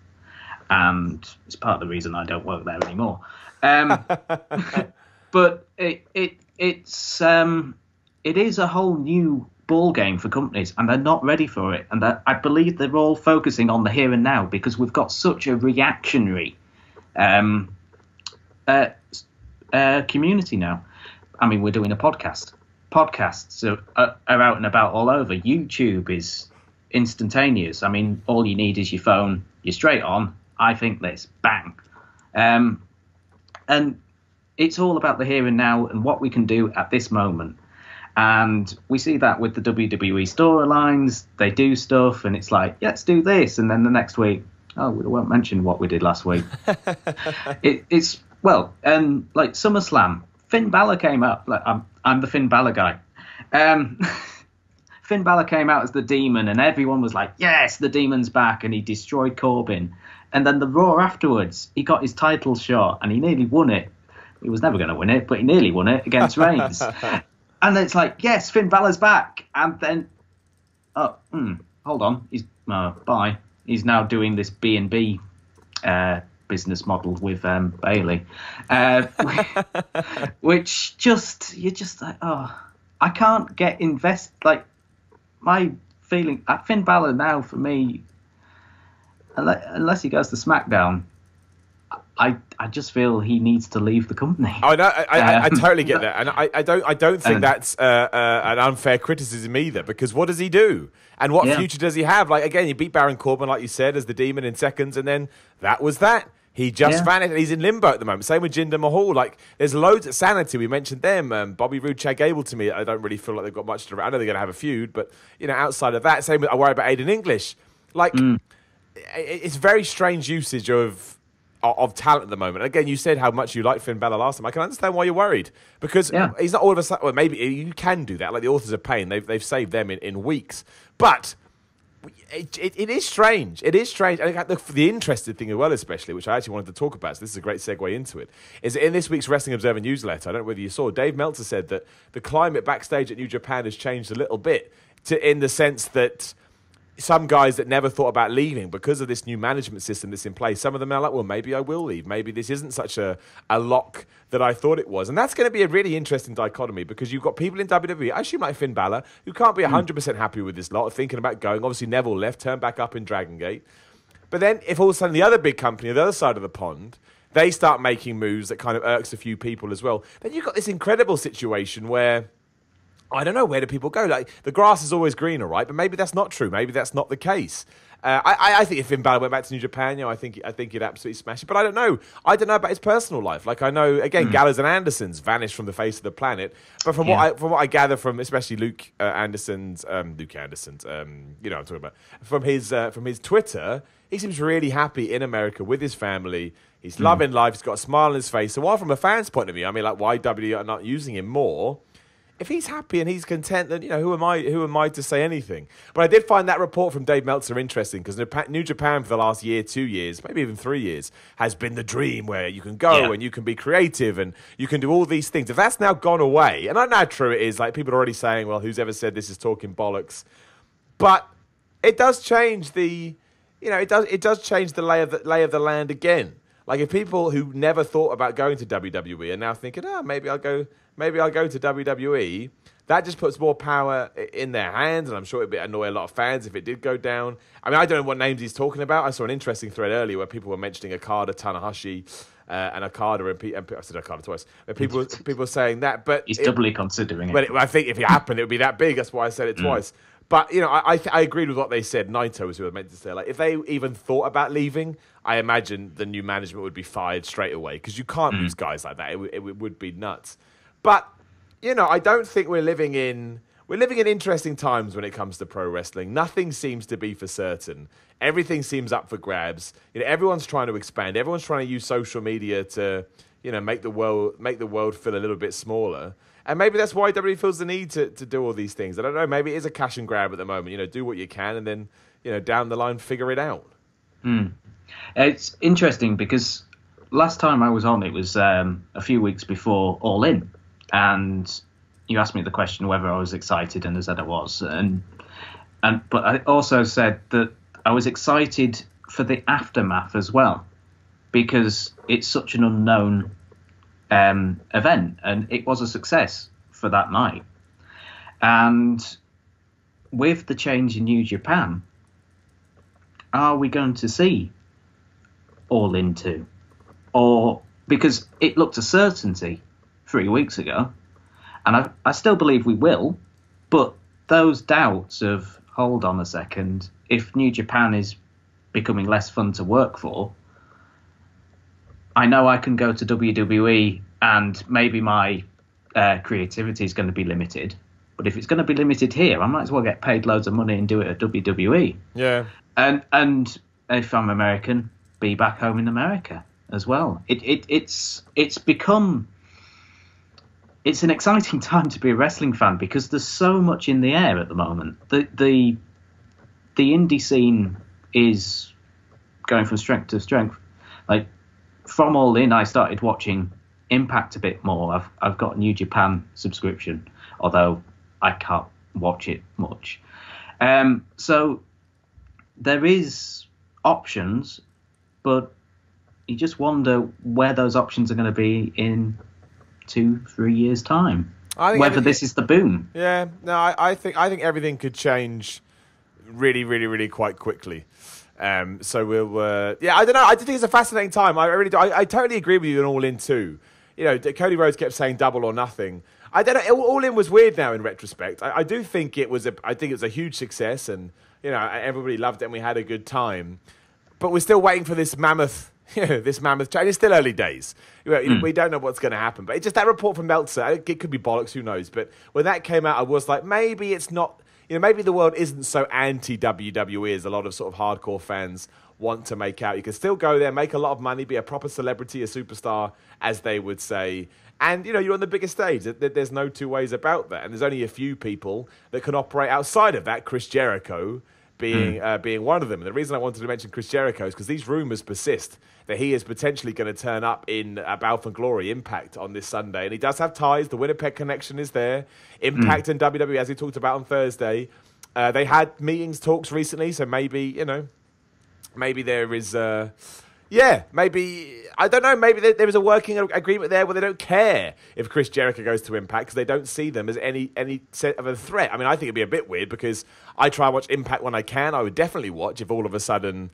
And it's part of the reason I don't work there anymore. But it is a whole new ball game for companies, and they're not ready for it. And I believe they're all focusing on the here and now because we've got such a reactionary community now. I mean, we're doing a podcast. Podcasts are out and about all over. YouTube is instantaneous. I mean, all you need is your phone. You're straight on. I think this. Bang. And it's all about the here and now and what we can do at this moment. And we see that with the WWE storylines. They do stuff and it's like, let's do this. And then the next week, oh, we won't mention what we did last week. It's Well, like SummerSlam, Finn Balor came out. Like I'm the Finn Balor guy. Finn Balor came out as the Demon, and everyone was like, "Yes, the Demon's back!" And he destroyed Corbin. And then the Raw afterwards, he got his title shot, and he nearly won it. He was never going to win it, but he nearly won it against Reigns. And then it's like, yes, Finn Balor's back. And then, hold on, he's bye. He's now doing this B&B business model with Bailey, which you're just like, I can't get like my feeling at Finn Balor now for me, unless he goes to SmackDown, I just feel he needs to leave the company. Oh no, I totally get that, and I don't think that's an unfair criticism either, because what does he do, and what future does he have? Like again, he beat Baron Corbin, like you said, as the Demon in seconds, and then that was that. He just vanished, and he's in limbo at the moment. Same with Jinder Mahal. Like, there's loads at Sanity. We mentioned them. Bobby Roode, Chad Gable. To me, I don't really feel like they've got much to. I know they're going to have a feud, but outside of that, same with I worry about Aiden English. Like, it's very strange usage of talent at the moment. Again, you said how much you liked Finn Balor last time. I can understand why you're worried, because he's not all of a sudden. Well, maybe you can do that. Like the Authors of Pain, they've saved them in weeks, but. It is strange. It is strange. And the interesting thing as well, especially, which I actually wanted to talk about, so this is a great segue into it, is that in this week's Wrestling Observer newsletter, I don't know whether you saw, Dave Meltzer said that the climate backstage at New Japan has changed a little bit, in the sense that some guys that never thought about leaving because of this new management system that's in place, some of them are like, well, maybe I will leave. Maybe this isn't such a lock that I thought it was. And that's going to be a really interesting dichotomy, because you've got people in WWE, I assume like Finn Balor, who can't be 100% happy with this lot, thinking about going. Obviously, Neville left, turned back up in Dragon Gate. But then if all of a sudden the other big company on the other side of the pond, they start making moves that kind of irks a few people as well, then you've got this incredible situation where I don't know, where do people go? Like, the grass is always greener, right? But maybe that's not true. Maybe that's not the case. I think if Finn Balor went back to New Japan, I think he'd absolutely smash it. But I don't know. I don't know about his personal life. Like, I know, again, Gallows and Anderson's vanished from the face of the planet. But from what I gather from, especially Luke Anderson's, I'm talking about, from his Twitter, he seems really happy in America with his family. He's loving life. He's got a smile on his face. So while from a fan's point of view, I mean, like, why WWE are not using him more? If he's happy and he's content, then who am I to say anything? But I did find that report from Dave Meltzer interesting, because New Japan for the last year, 2 years, maybe even 3 years, has been the dream where you can go and you can be creative and you can do all these things. If that's now gone away, and I know how true it is, like people are already saying, well, who's ever said this is talking bollocks? But it does change it does change the lay of the land again. Like, if people who never thought about going to WWE are now thinking, maybe I'll go to WWE, that just puts more power in their hands, and I'm sure it'd annoy a lot of fans if it did go down. I mean, I don't know what names he's talking about. I saw an interesting thread earlier where people were mentioning Okada, Tanahashi, and Okada, and I said Okada twice. But people were saying that, but he's doubly considering it. But I think if it happened, it would be that big. That's why I said it twice. But, I agreed with what they said. Naito was who I meant to say. Like, if they even thought about leaving, I imagine the new management would be fired straight away, because you can't lose guys like that. It would be nuts. But, I don't think we're living in interesting times when it comes to pro wrestling. Nothing seems to be for certain. Everything seems up for grabs. Everyone's trying to expand. Everyone's trying to use social media to, make the world feel a little bit smaller. And maybe that's why WWE feels the need to do all these things. I don't know. Maybe it is a cash and grab at the moment. Do what you can, and then, down the line, figure it out. It's interesting, because last time I was on, it was a few weeks before All In. And you asked me the question whether I was excited, and I said I was. But I also said that I was excited for the aftermath as well, because it's such an unknown event, and it was a success for that night. And with the change in New Japan, are we going to see All In 2? Or, because it looked a certainty 3 weeks ago, and I still believe we will, but those doubts of, hold on a second, if New Japan is becoming less fun to work for, I know I can go to WWE and maybe my creativity is going to be limited, but if it's going to be limited here, I might as well get paid loads of money and do it at WWE. Yeah. And if I'm American, be back home in America. as well. It's become... It's an exciting time to be a wrestling fan because there's so much in the air at the moment. The indie scene is going from strength to strength. Like, from All In, I started watching Impact a bit more. I've got a New Japan subscription, although I can't watch it much. So there is options, but you just wonder where those options are going to be in 2-3 years' time. Whether this is the boom. Yeah, no, I think everything could change really, really, really quite quickly. So we'll, I don't know. I just think it's a fascinating time. I really do. I totally agree with you on All In too. You know, Cody Rhodes kept saying double or nothing. I don't know. All In was weird now in retrospect. I do think it was a huge success, and you know, everybody loved it, and we had a good time. But we're still waiting for this mammoth. This mammoth change. It's still early days. We don't know what's going to happen. But it's just that report from Meltzer. It could be bollocks. Who knows? But when that came out, I was like, maybe it's not. You know, maybe the world isn't so anti-WWE as a lot of sort of hardcore fans want to make out. You can still go there, make a lot of money, be a proper celebrity, a superstar, as they would say. And, you know, you're on the biggest stage. There's no two ways about that. And there's only a few people that can operate outside of that, Chris Jericho being one of them. And the reason I wanted to mention Chris Jericho is because these rumours persist that he is potentially going to turn up in Bálor and Glory Impact on this Sunday. And he does have ties. The Winnipeg connection is there. Impact and WWE, as we talked about on Thursday. They had talks recently, so maybe there is... maybe, I don't know, maybe there is a working agreement there where they don't care if Chris Jericho goes to Impact because they don't see them as any set of a threat. I mean, I think it'd be a bit weird because I try and watch Impact when I can. I would definitely watch if all of a sudden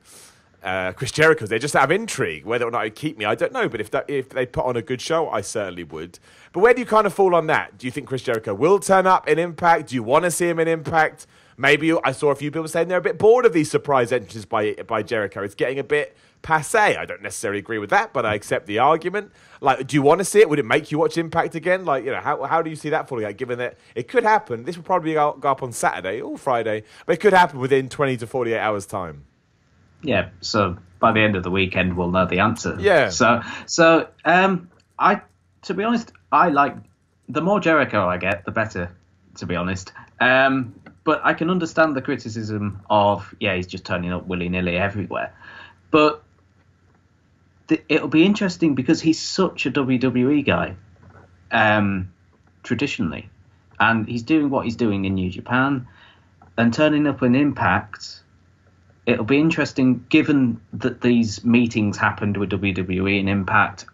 Chris Jericho's there just out of intrigue. Whether or not it'd keep me, I don't know. But if they put on a good show, I certainly would. But where do you kind of fall on that? Do you think Chris Jericho will turn up in Impact? Do you want to see him in Impact? Maybe I saw a few people saying they're a bit bored of these surprise entrances by Jericho. It's getting a bit passé. I don't necessarily agree with that, but I accept the argument. Like, do you want to see it? Would it make you watch Impact again? Like, you know, how do you see that falling out, given that it could happen? This will probably go up on Saturday or Friday, but it could happen within 20 to 48 hours' time. Yeah, so by the end of the weekend, we'll know the answer. Yeah. So, to be honest, I like, the more Jericho I get, the better, to be honest. But I can understand the criticism of, he's just turning up willy-nilly everywhere. But it'll be interesting because he's such a WWE guy, traditionally. And he's doing what he's doing in New Japan. And turning up in Impact, it'll be interesting, given that these meetings happened with WWE and Impact,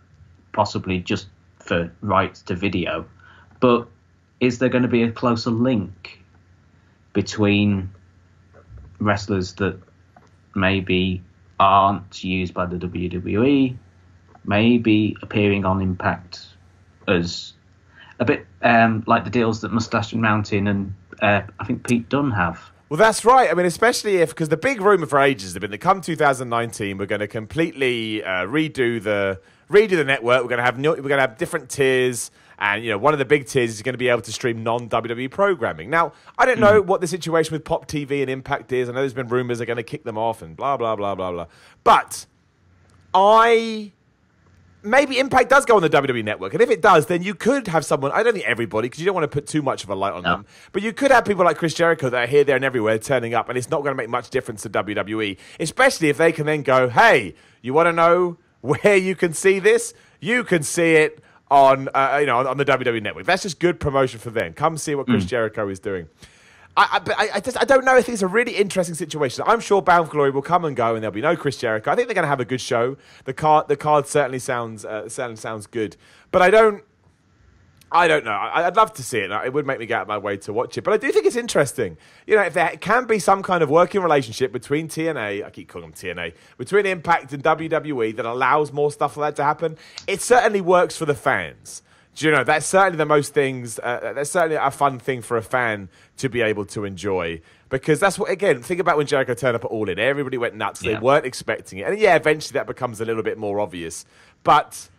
possibly just for rights to video. But is there going to be a closer link between wrestlers that maybe aren't used by the WWE, maybe appearing on Impact as a bit like the deals that Mustache Mountain and I think Pete Dunne have? Well, that's right. I mean, especially because the big rumour for ages has been that come 2019, we're going to completely redo the network. We're going to have different tiers. And, you know, one of the big tiers is going to be able to stream non-WWE programming. Now, I don't know what the situation with Pop TV and Impact is. I know there's been rumours they're going to kick them off and blah, blah, blah, blah, blah. But maybe Impact does go on the WWE network. And if it does, then you could have someone, I don't think everybody, because you don't want to put too much of a light on them, but you could have people like Chris Jericho that are here, there, and everywhere turning up, and it's not going to make much difference to WWE, especially if they can then go, hey, you want to know where you can see this? You can see it on on the WWE network. That's just good promotion for them. Come see what Chris Jericho is doing. I don't know. I think it's a really interesting situation. I'm sure Bound for Glory will come and go, and there'll be no Chris Jericho. I think they're going to have a good show. The card certainly sounds good, but I don't know. I'd love to see it. It would make me get out of my way to watch it. But I do think it's interesting. You know, if there can be some kind of working relationship between TNA, I keep calling them TNA, between Impact and WWE that allows more stuff like that to happen, it certainly works for the fans. Do you know, that's certainly the most things, that's certainly a fun thing for a fan to be able to enjoy. Because that's what, again, think about when Jericho turned up at All In. Everybody went nuts. They weren't expecting it. And eventually that becomes a little bit more obvious. But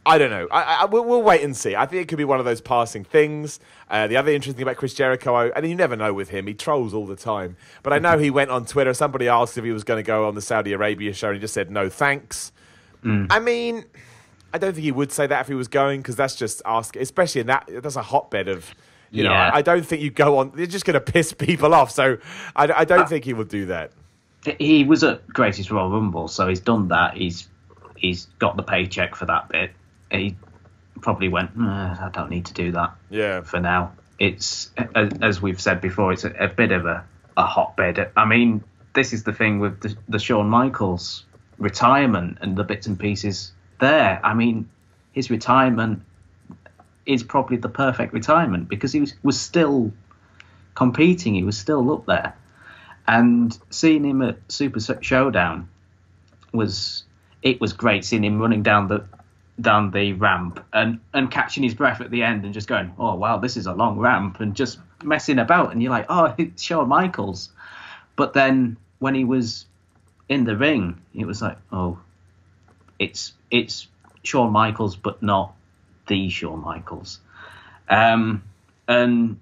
I don't know. We'll wait and see. I think it could be one of those passing things. The other interesting thing about Chris Jericho, and you never know with him, he trolls all the time. But I know he went on Twitter. Somebody asked if he was going to go on the Saudi Arabia show, and he just said, no, thanks. I mean, I don't think he would say that if he was going, because that's just asking, especially in that's a hotbed of, you know, I don't think you go on, you're just going to piss people off. So I don't think he will do that. He was at Greatest Royal Rumble, so he's done that. He's got the paycheck for that bit. He probably went, I don't need to do that for now. It's, as we've said before, it's a bit of a hotbed. I mean, this is the thing with the Shawn Michaels retirement and the bits and pieces there. I mean, his retirement is probably the perfect retirement because he was still competing. He was still up there. And seeing him at Super Showdown was great, seeing him running down the ramp and catching his breath at the end and just going, oh, wow, this is a long ramp, and just messing about. And you're like, oh, it's Shawn Michaels. But then when he was in the ring, it was like, oh, it's Shawn Michaels, but not the Shawn Michaels. And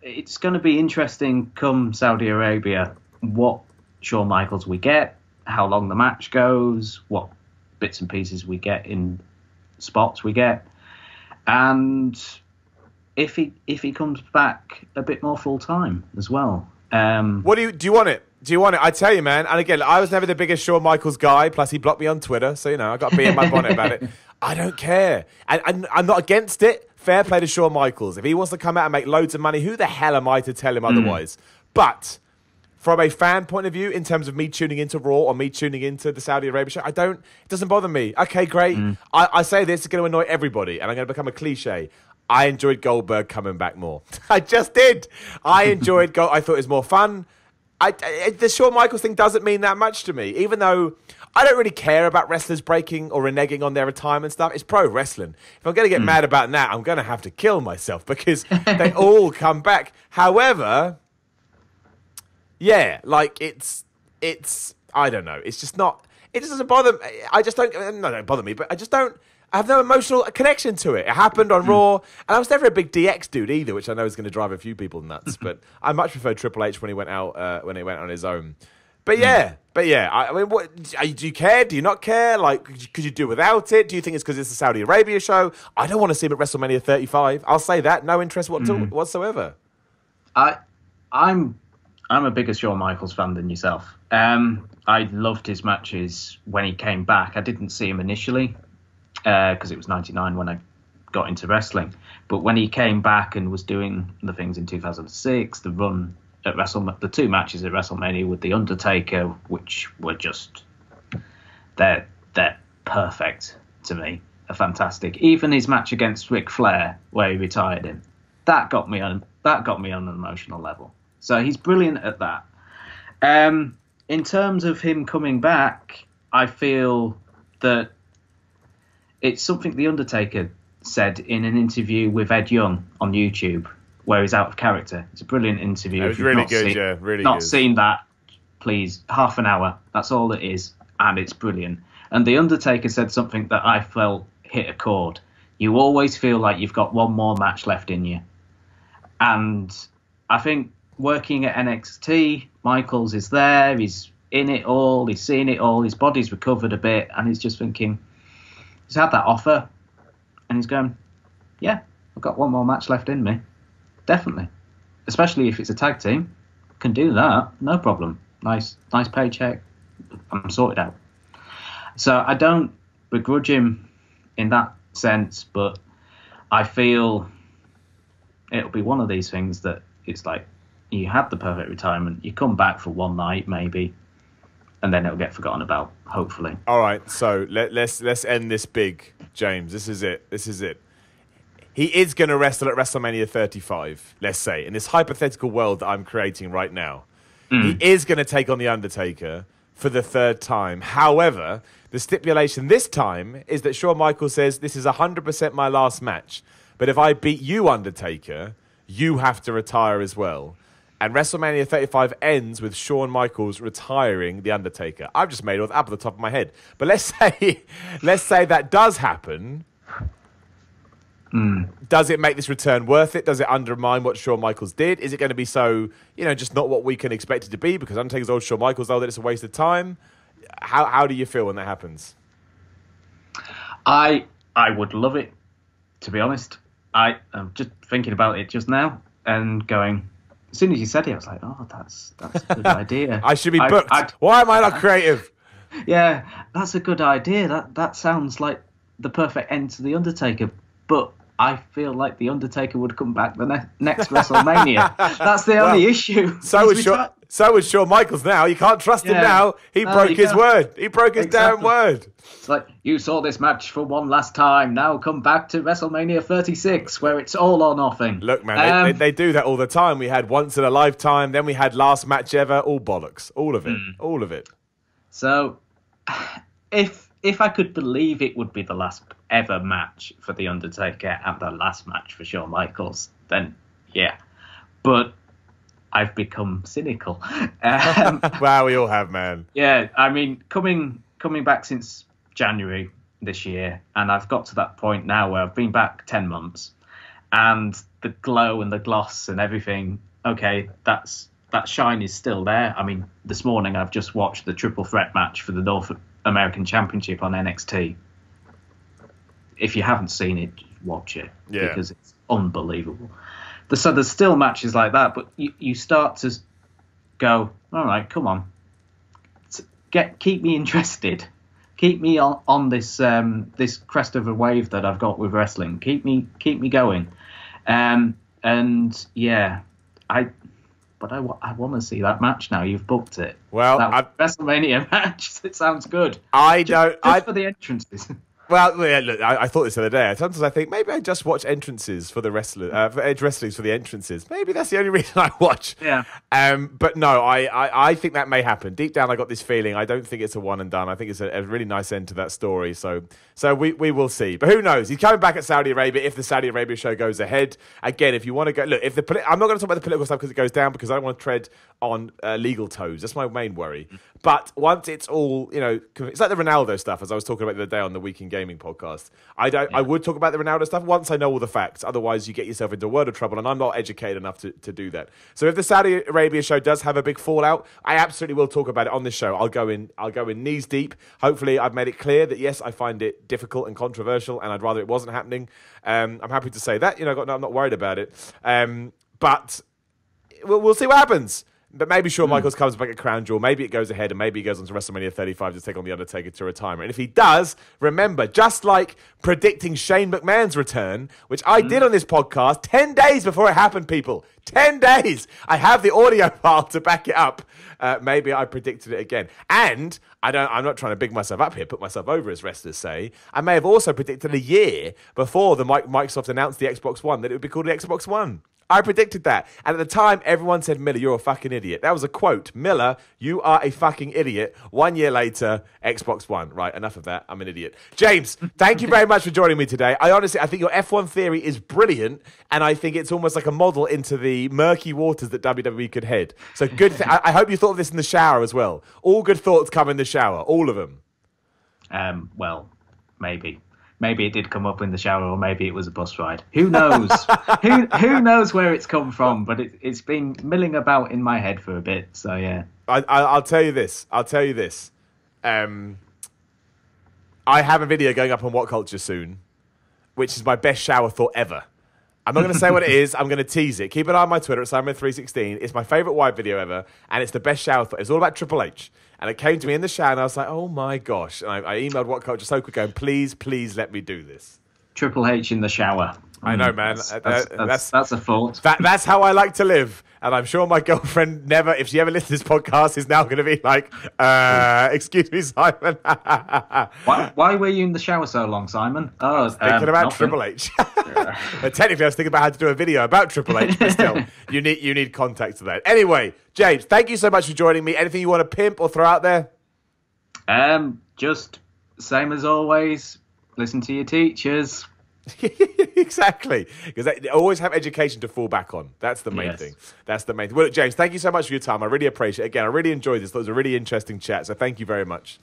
it's going to be interesting come Saudi Arabia what Shawn Michaels we get, how long the match goes, what bits and pieces we get in spots we get, and if he comes back a bit more full time as well. What do you want it? Do you want it? I tell you, man. And again, I was never the biggest Shawn Michaels guy. Plus, he blocked me on Twitter, so you know I got to be in my bonnet about it. I don't care, and I'm not against it. Fair play to Shawn Michaels. If he wants to come out and make loads of money, who the hell am I to tell him otherwise? But from a fan point of view, in terms of me tuning into Raw or me tuning into the Saudi Arabia show, it doesn't bother me. Okay, great. I say this is going to annoy everybody, and I'm going to become a cliche. I enjoyed Goldberg coming back more. I just did. I enjoyed I thought it was more fun. The Shawn Michaels thing doesn't mean that much to me, even though I don't really care about wrestlers breaking or reneging on their retirement stuff. It's pro wrestling. If I'm going to get mad about that, I'm going to have to kill myself because they all come back. However, yeah, like it's I don't know. It's just not. It just doesn't bother me. I just don't. No, don't bother me. But I have no emotional connection to it. It happened on Raw, and I was never a big DX dude either, which I know is going to drive a few people nuts. But I much prefer Triple H when he went out when he went on his own. But yeah. I mean, do you care? Do you not care? Like, could you do without it? Do you think it's because it's a Saudi Arabia show? I don't want to see him at WrestleMania 35. I'll say that. No interest whatsoever. I'm a bigger Shawn Michaels fan than yourself. I loved his matches when he came back. I didn't see him initially because it was 99 when I got into wrestling. But when he came back and was doing the things in 2006, the run at the two matches at WrestleMania with the Undertaker, which were just they're perfect to me, are fantastic. Even his match against Ric Flair, where he retired him, that got me on an emotional level. So he's brilliant at that. In terms of him coming back, I feel that it's something the Undertaker said in an interview with Ed Young on YouTube, where he's out of character. It's a brilliant interview. It was really good, yeah, really good. Not seen that, please. Half an hour. That's all it is, and it's brilliant. And the Undertaker said something that I felt hit a chord. You always feel like you've got one more match left in you. And I think working at NXT, Michaels is there, he's in it all, he's seeing it all, his body's recovered a bit, and he's just thinking, he's had that offer, and he's going, yeah, I've got one more match left in me. Definitely. Especially if it's a tag team. Can do that, no problem. Nice paycheck, I'm sorted out. So I don't begrudge him in that sense, but I feel it'll be one of these things that it's like, you had the perfect retirement, you come back for one night maybe, and then it'll get forgotten about, hopefully. All right, so let's end this big, James. This is it. He is going to wrestle at WrestleMania 35, let's say, in this hypothetical world that I'm creating right now. He is going to take on The Undertaker for the third time. However, the stipulation this time is that Shawn Michaels says, this is 100% my last match, but if I beat you, Undertaker, you have to retire as well. and WrestleMania 35 ends with Shawn Michaels retiring The Undertaker. I've just made it up at the top of my head. But let's say that does happen. Does it make this return worth it? Does it undermine what Shawn Michaels did? Is it going to be so, just not what we can expect it to be because Undertaker's old, Shawn Michaels old, that it's a waste of time? How do you feel when that happens? I would love it, to be honest. I'm just thinking about it just now and going, as soon as you said it, I was like, oh, that's a good idea. I should be booked. Why am I not creative? Yeah, that's a good idea. That sounds like the perfect end to The Undertaker. But I feel like The Undertaker would come back the next WrestleMania. That's the only issue. So was Shawn Michaels now. You can't trust him now. He broke his word. He broke his damn word. It's like, you saw this match for one last time. Now come back to WrestleMania 36, where it's all or nothing. Look, man, they do that all the time. We had once in a lifetime. Then we had last match ever. All bollocks. All of it. All of it. So, if I could believe it would be the last ever match for The Undertaker and the last match for Shawn Michaels, then yeah. But I've become cynical. Wow, we all have, man. Yeah, I mean, coming back since January this year, and I've got to that point now where I've been back 10 months, and the glow and the gloss and everything, okay, that shine is still there. I mean, this morning I've just watched the triple threat match for the North American Championship on NXT. If you haven't seen it, watch it because it's unbelievable. So there's still matches like that, but you start to go, all right, come on, keep me interested, keep me on this this crest of a wave that I've got with wrestling. Keep me going, and yeah, I want to see that match now. You've booked it. Well, that WrestleMania match. It sounds good. Just for the entrances. Well, yeah, look, I thought this the other day. Sometimes I think maybe I just watch entrances for the wrestlers, for Edge Wrestlings for the entrances. Maybe that's the only reason I watch. Yeah. But no, I think that may happen. Deep down, I got this feeling. I don't think it's a one and done. I think it's a really nice end to that story. So we will see. But who knows? He's coming back at Saudi Arabia if the Saudi Arabia show goes ahead. Again, if you want to go, look, I'm not going to talk about the political stuff because it goes down because I don't want to tread on legal toes. That's my main worry. But once it's all, it's like the Ronaldo stuff, as I was talking about the other day on the Week in Gaming podcast. I would talk about the Ronaldo stuff once I know all the facts. Otherwise, you get yourself into a world of trouble, and I'm not educated enough to do that. So if the Saudi Arabia show does have a big fallout, I absolutely will talk about it on this show. I'll go in knees deep. Hopefully, I've made it clear that, yes, I find it difficult and controversial, and I'd rather it wasn't happening. I'm happy to say that. I'm not worried about it. But we'll see what happens. But maybe Shawn Michaels comes back at Crown Jewel. Maybe it goes ahead and maybe he goes on to WrestleMania 35 to take on The Undertaker to retirement. And if he does, remember, just like predicting Shane McMahon's return, which I did on this podcast 10 days before it happened, people. 10 days. I have the audio file to back it up. Maybe I predicted it again. And I'm not trying to big myself up here, put myself over, as wrestlers say. I may have also predicted a year before Microsoft announced the Xbox One that it would be called the Xbox One. I predicted that. And at the time, everyone said, Miller, you're a fucking idiot. That was a quote. Miller, you are a fucking idiot. 1 year later, Xbox One. Right, enough of that. I'm an idiot. James, thank you very much for joining me today. I think your F1 theory is brilliant, and I think it's almost like a model into the murky waters that WWE could head. So good. I hope you thought of this in the shower as well. All good thoughts come in the shower. All of them. Well, maybe. Maybe it did come up in the shower, or maybe it was a bus ride. Who knows? who knows where it's come from? But it's been milling about in my head for a bit. So yeah. I'll tell you this. I have a video going up on What Culture soon, which is my best shower thought ever. I'm not going to say what it is. I'm going to tease it. Keep an eye on my Twitter at Simon316. It's my favourite wide video ever, and it's the best shower thought. It's all about Triple H. And it came to me in the shower, and I was like, oh, my gosh. And I emailed What Culture so quick, going, please let me do this. Triple H in the shower. I know, man. That's a thought. That's how I like to live. And I'm sure my girlfriend never, if she ever listens to this podcast, is now going to be like, excuse me, Simon. Why were you in the shower so long, Simon? I was thinking about Triple H. Technically, I was thinking about how to do a video about Triple H, but still, you need context to that. Anyway, James, thank you so much for joining me. Anything you want to pimp or throw out there? Just same as always. Listen to your teachers. Exactly, because they always have education to fall back on. That's the main thing. That's the main thing. Well, look, James, thank you so much for your time. I really appreciate it. Again, I really enjoyed this. It was a really interesting chat, so thank you very much.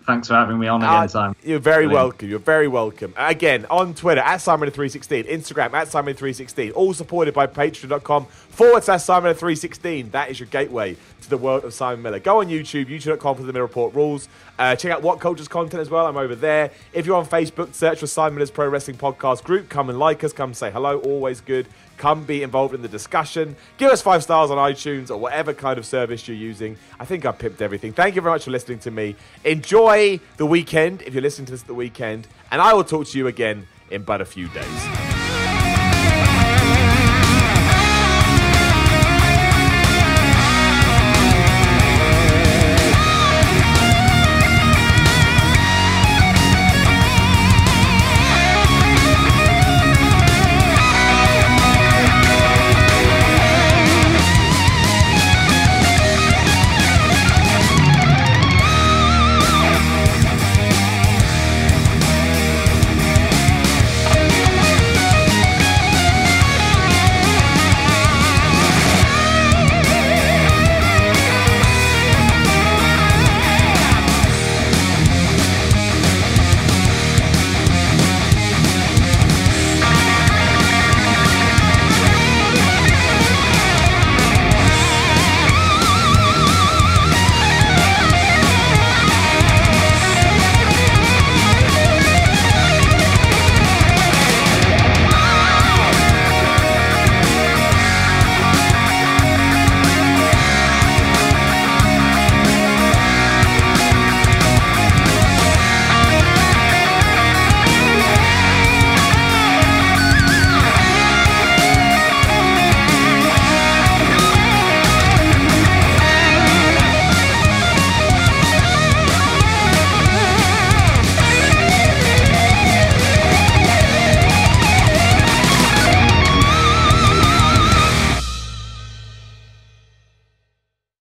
Thanks for having me on again, Simon. You're very welcome. You're very welcome. Again, on Twitter, @Simon316, Instagram, @Simon316, all supported by patreon.com/Simon316. That is your gateway to the world of Simon Miller. Go on YouTube, youtube.com for the Miller Report rules. Check out What Culture's content as well. I'm over there. If you're on Facebook, search for Simon Miller's Pro Wrestling Podcast group. Come and like us. Come say hello. Always good. Come be involved in the discussion. Give us 5 stars on iTunes or whatever kind of service you're using. I think I've pimped everything. Thank you very much for listening to me. Enjoy the weekend if you're listening to this at the weekend. And I will talk to you again in but a few days.